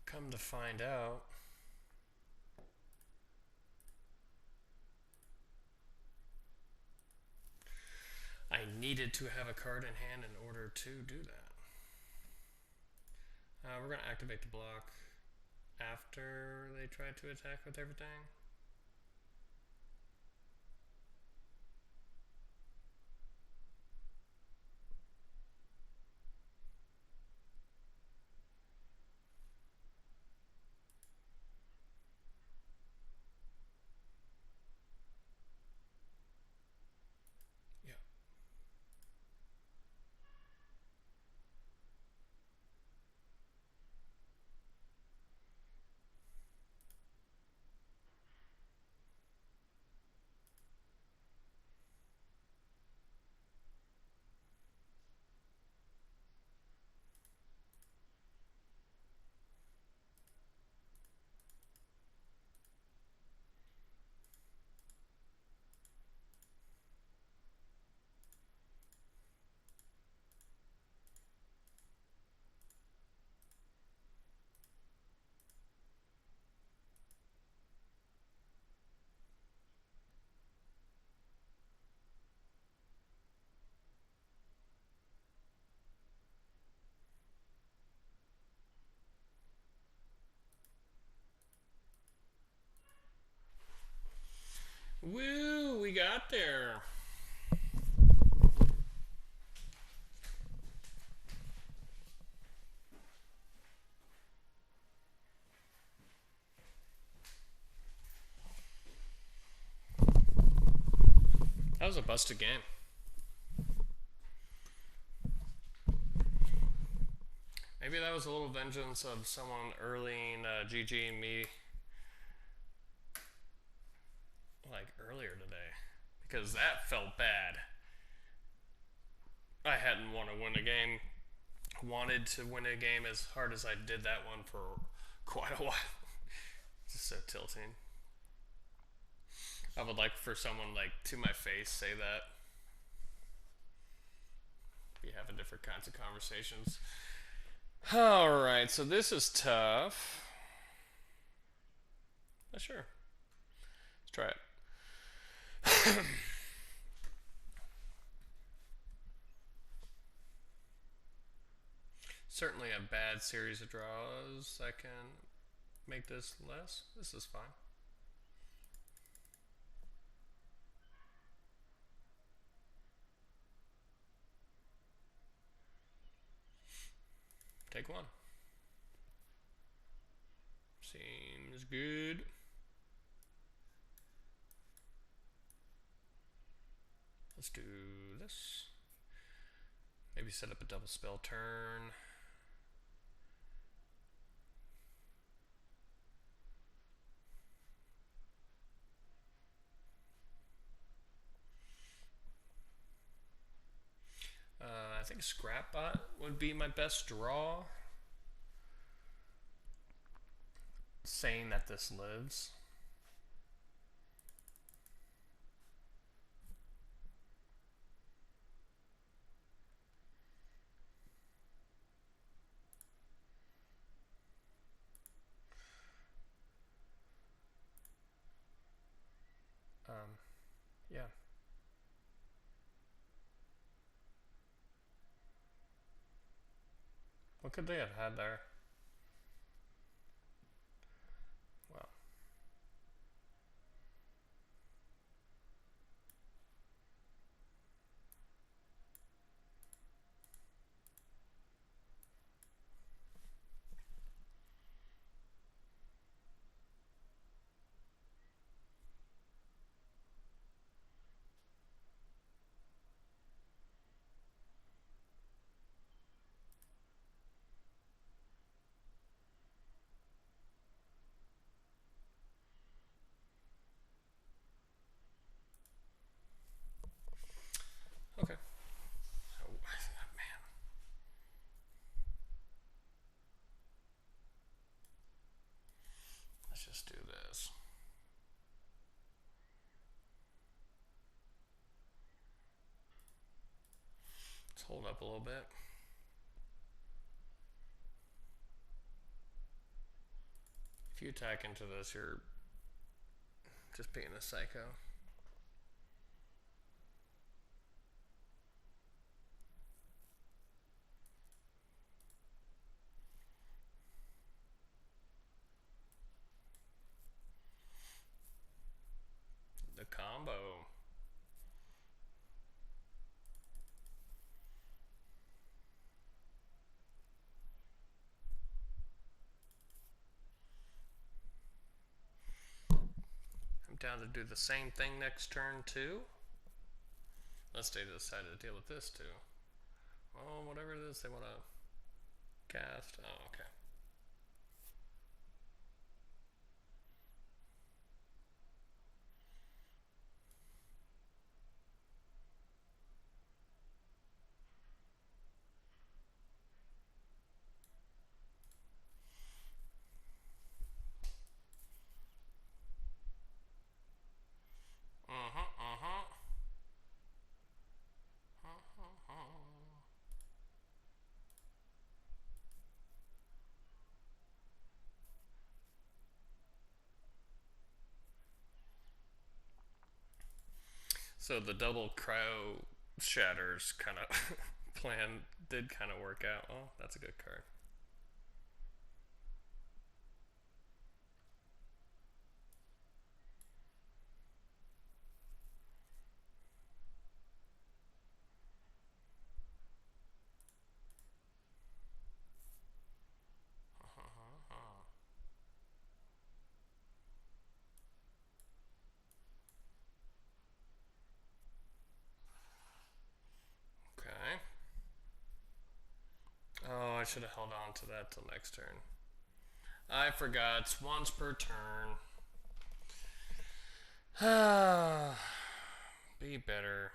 Come to find out, I needed to have a card in hand in order to do that. We're going to activate the block after they try to attack with everything. Woo, we got there. That was a busted game. Maybe that was a little vengeance of someone earlying GGing me like earlier today, because that felt bad. I hadn't wanted to win a game as hard as I did that one for quite a while. Just so tilting. I would like for someone like to my face say that. Be having different kinds of conversations. Alright, so this is tough. Sure. Let's try it. Certainly a bad series of draws. I can make this less. This is fine. Take one. Seems good. Let's do this. Maybe set up a double spell turn. think Scrapbot would be my best draw. Saying that this lives. Yeah. What could they have had there? Well, okay. Oh, man. Let's just do this. Let's hold up a little bit. If you attack into this, you're just being a psycho. The combo. I'm down to do the same thing next turn too. Unless they decide to deal with this too. Well, whatever it is they want to cast. Oh, okay. So the double crow shatters kind of plan did kind of work out. Oh, that's a good card. Okay. Oh, I should have held on to that till next turn. I forgot. It's once per turn. Be better.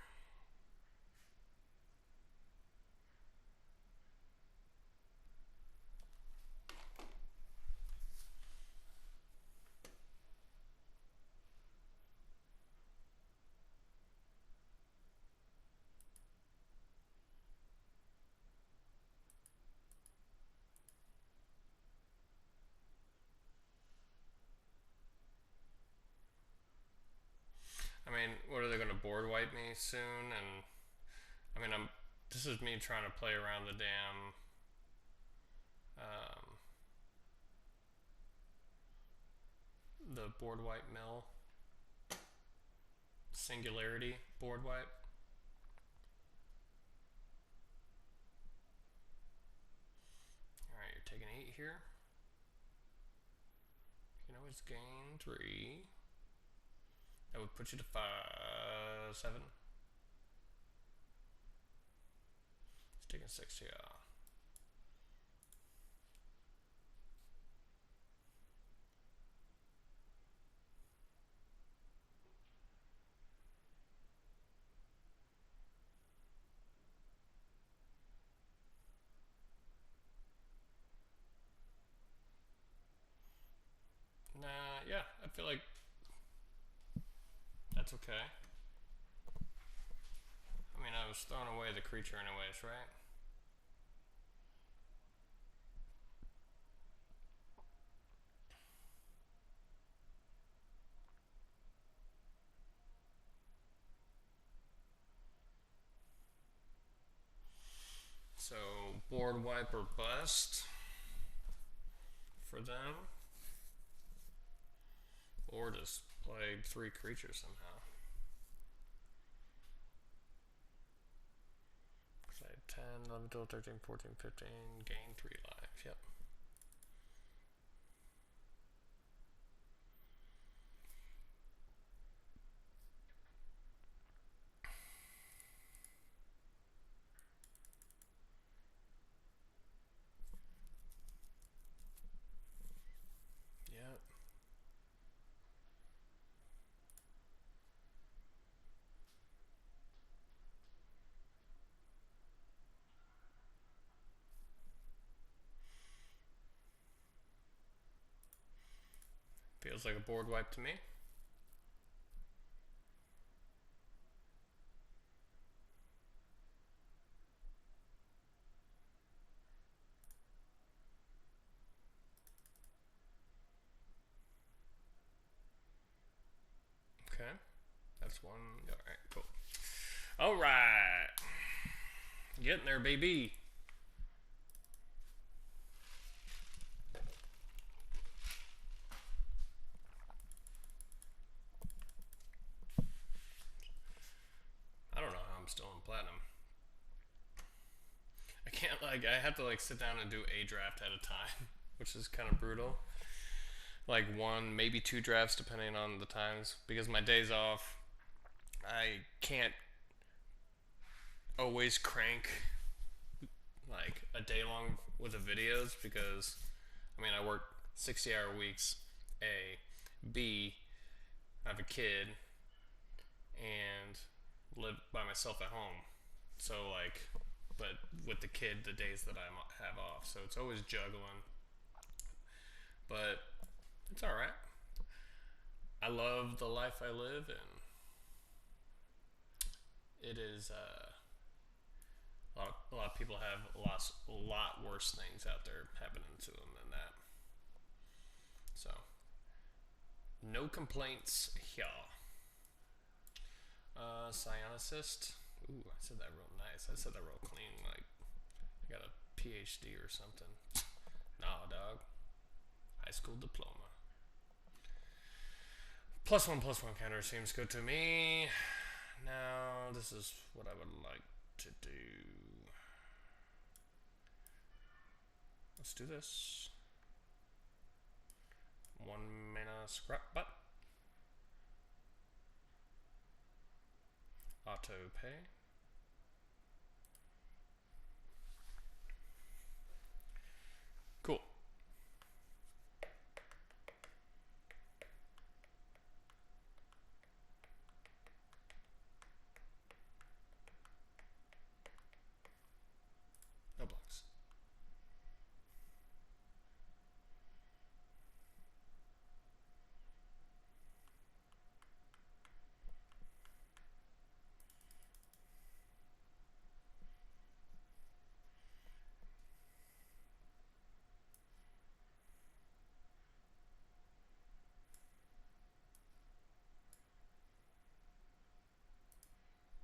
I mean, what are they going to board wipe me soon? And I mean, this is me trying to play around the damn the board wipe mill singularity board wipe. All right, you're taking 8 here. You can always gain 3. That would put you to 7. It's taking 6 here. feel like that's okay. I mean, I was throwing away the creature anyways, right? So, board wipe or bust for them. Or just play 3 creatures somehow. So 10, 11, 12, 13, 14, 15, gain 3 life. Yep. Yep. Feels like a board wipe to me. Okay. That's one. Alright, cool. Alright. Getting there, baby. I don't know how I'm still in platinum. I can't, like, I have to, like, sit down and do a draft at a time, which is kind of brutal. Like, 1, maybe 2 drafts, depending on the times. Because my days off, I can't always crank, like, a day long with the videos because, I mean, I work 60-hour weeks, A. B, I have a kid and live by myself at home. So, like, but with the kid, the days that I have off. So it's always juggling. But it's alright. I love the life I live, and it is, a lot of people have a lot worse things out there happening to them than that. So, no complaints here. Psionicist. Ooh, I said that real nice. I said that real clean. Like, I got a PhD or something. Nah, dog. High school diploma. +1/+1 counter seems good to me. Now, this is what I would like to do. Let's do this. 1 mana scrap butt. Auto pay. Cool. No blocks.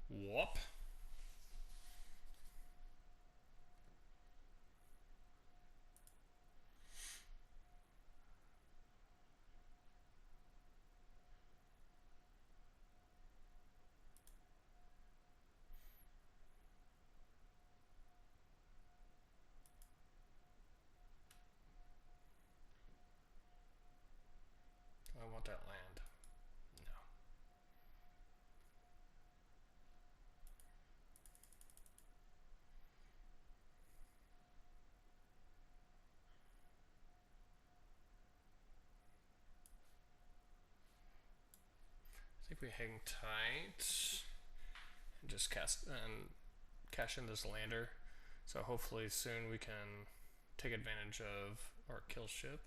Whoop. I want that land. No. I think we hang tight and just cast and cash in this lander. So hopefully soon we can take advantage of our kill ship.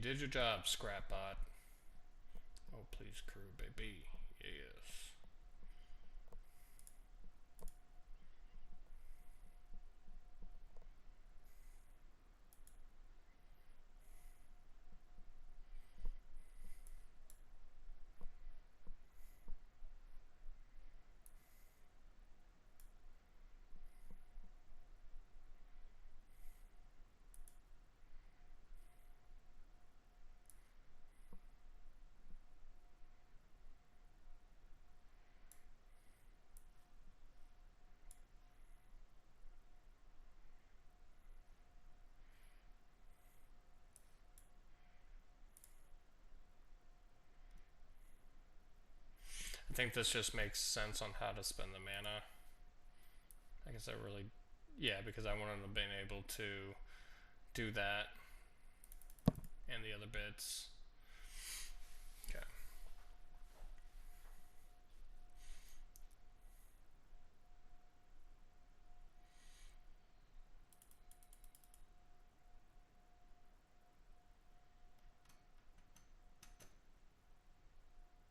did your job, Scrapbot. Oh, please, crew, baby. Yes. I think this just makes sense on how to spend the mana. I guess I really, yeah, because I wanted to have been able to do that and the other bits. Okay.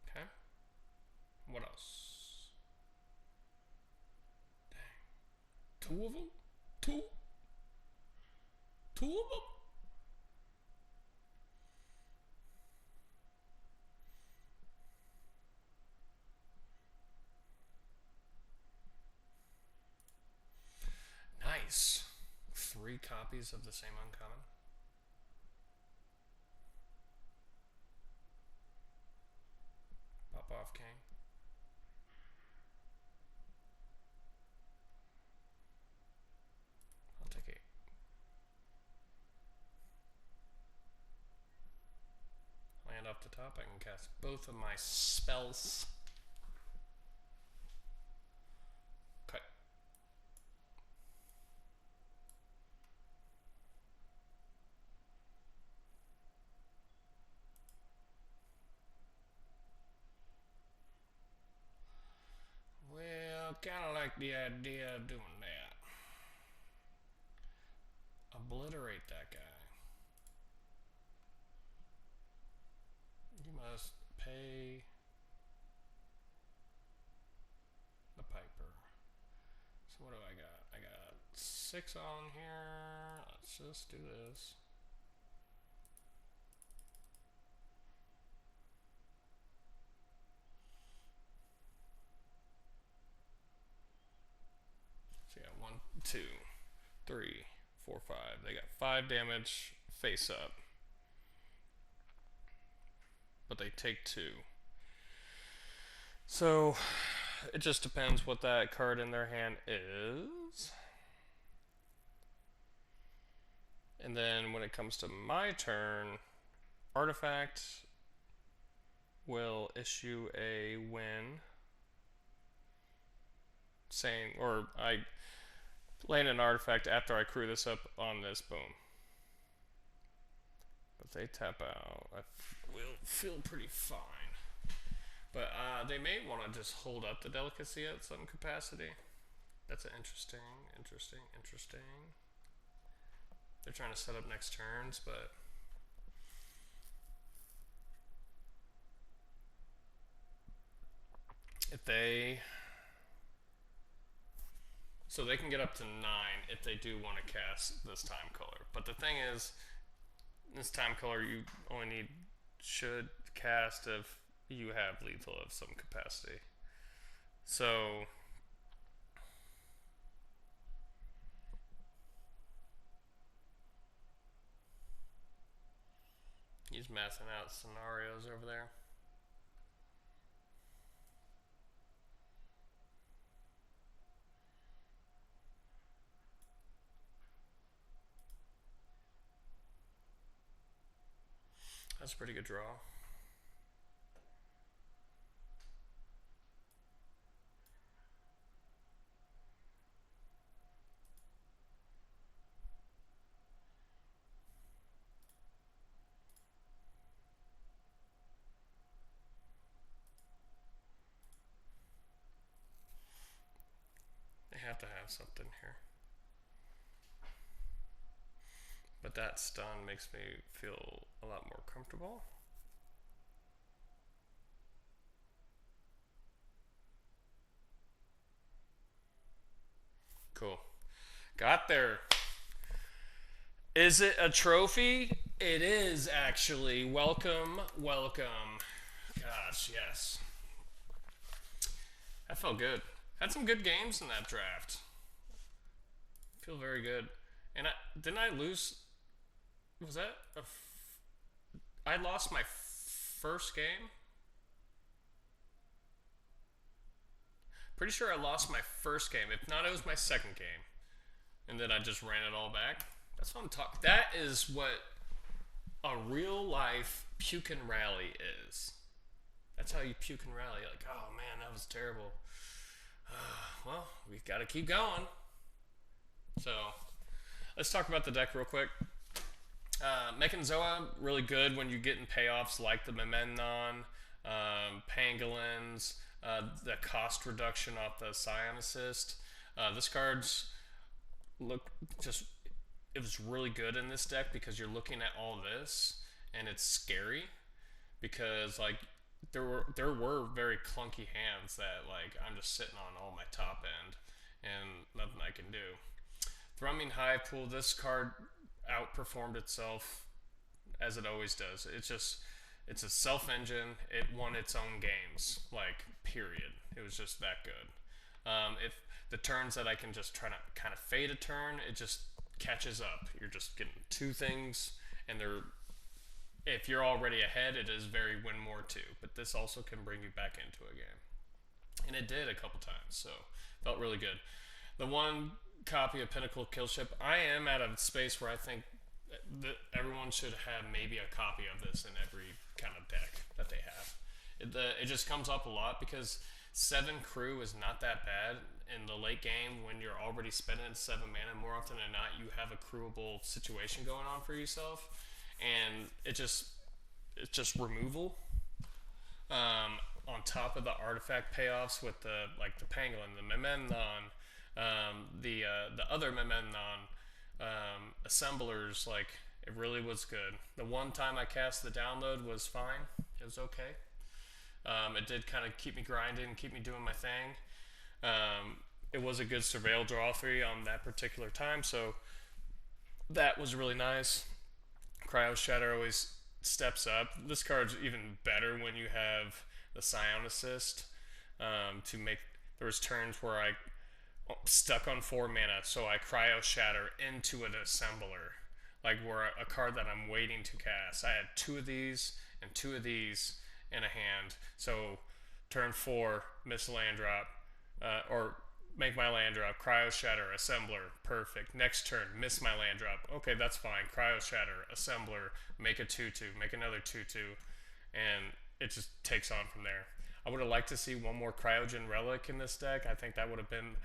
Okay. What else? Dang. Two of them? Two? Two of them? Nice. 3 copies of the same uncommon. Pop off king. I'll take 8. Land off the top, I can cast both of my spells. Okay. Well, kind of like the idea of doing that. Obliterate that guy. You must pay the piper. So what do I got? I got 6 on here. Let's just do this. So yeah, 1, 2, 3, 4, 5. They got 5 damage face up. But they take 2. So it just depends what that card in their hand is. And then when it comes to my turn, Artifact will issue a win saying, or I land an artifact after I crew this up on this, boom. If they tap out, I will feel pretty fine. But they may want to just hold up the delicacy at some capacity. That's interesting. They're trying to set up next turns, but if they, so they can get up to 9 if they do want to cast this time color. But the thing is, this time color you only should cast if you have lethal of some capacity. So he's massing out scenarios over there. That's a pretty good draw. They have to have something here. But that stun makes me feel a lot more comfortable. Cool. Got there. Is it a trophy? It is actually. Welcome, welcome. Gosh, yes. That felt good. Had some good games in that draft. Feel very good. And didn't I lose? Was that I lost my first game? Pretty sure I lost my first game. If not, it was my second game. And then I just ran it all back. That's what I'm talking. That is what a real life puke and rally is. That's how you puke and rally. Like, oh man, that was terrible. Well, we've got to keep going. So, let's talk about the deck real quick. Mechanzoa, really good when you get in payoffs like the Memnon, Pangolins, the cost reduction off the Scion Assist. This card's it was really good in this deck because you're looking at all this and it's scary because like there were very clunky hands that like I'm just sitting on all my top end and nothing I can do. Thrumming Hive Pool, this card outperformed itself as it always does. It's a self engine. It won its own games, like period. It was just that good. If the turns that I can just try to kind of fade a turn, it just catches up. You're just getting two things, and if you're already ahead, it is very win more too. But this also can bring you back into a game, and it did a couple times. So felt really good. The one copy of Pinnacle Killship, I am at a space where I think that everyone should have maybe a copy of this in every kind of deck that they have. It just comes up a lot because 7 crew is not that bad in the late game when you're already spending 7 mana. More often than not, you have a crewable situation going on for yourself, and it's just removal. On top of the artifact payoffs with the Pangolin, the Memnon, the other Memnon assemblers, like it really was good. The one time I cast the download was fine. It was okay. It did kind of keep me grinding, keep me doing my thing. It was a good surveil draw 3 on that particular time, so that was really nice. Cryo Shatter always steps up. This card's even better when you have the Scion Assist to make. There was turns where I stuck on 4 mana, so I Cryo Shatter into an assembler, like where a card that I'm waiting to cast. I had 2 of these and 2 of these in a hand, so turn 4, miss land drop, or make my land drop, Cryo Shatter, Assembler, perfect. Next turn, miss my land drop, okay, that's fine. Cryo Shatter, Assembler, make a 2/2, make another 2/2, and it just takes on from there. I would have liked to see one more Cryogen Relic in this deck. I think that would have been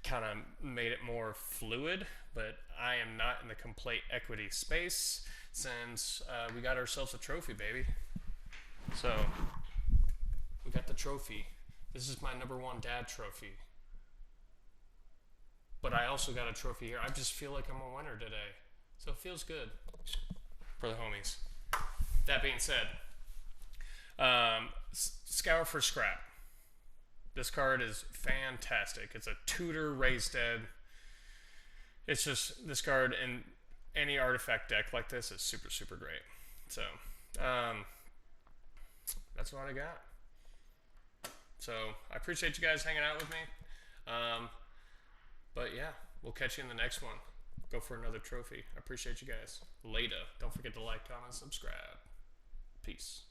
kind of made it more fluid, but I am not in the complete equity space since we got ourselves a trophy, baby. So we got the trophy. This is my #1 dad trophy. But I also got a trophy here. I just feel like I'm a winner today. So it feels good for the homies. That being said, Scour for Scrap. This card is fantastic. It's a tutor raised dead. It's just, this card in any artifact deck like this is super, super great. So, that's what I got. So, I appreciate you guys hanging out with me. But yeah, we'll catch you in the next one. Go for another trophy. I appreciate you guys. Later. Don't forget to like, comment, subscribe. Peace.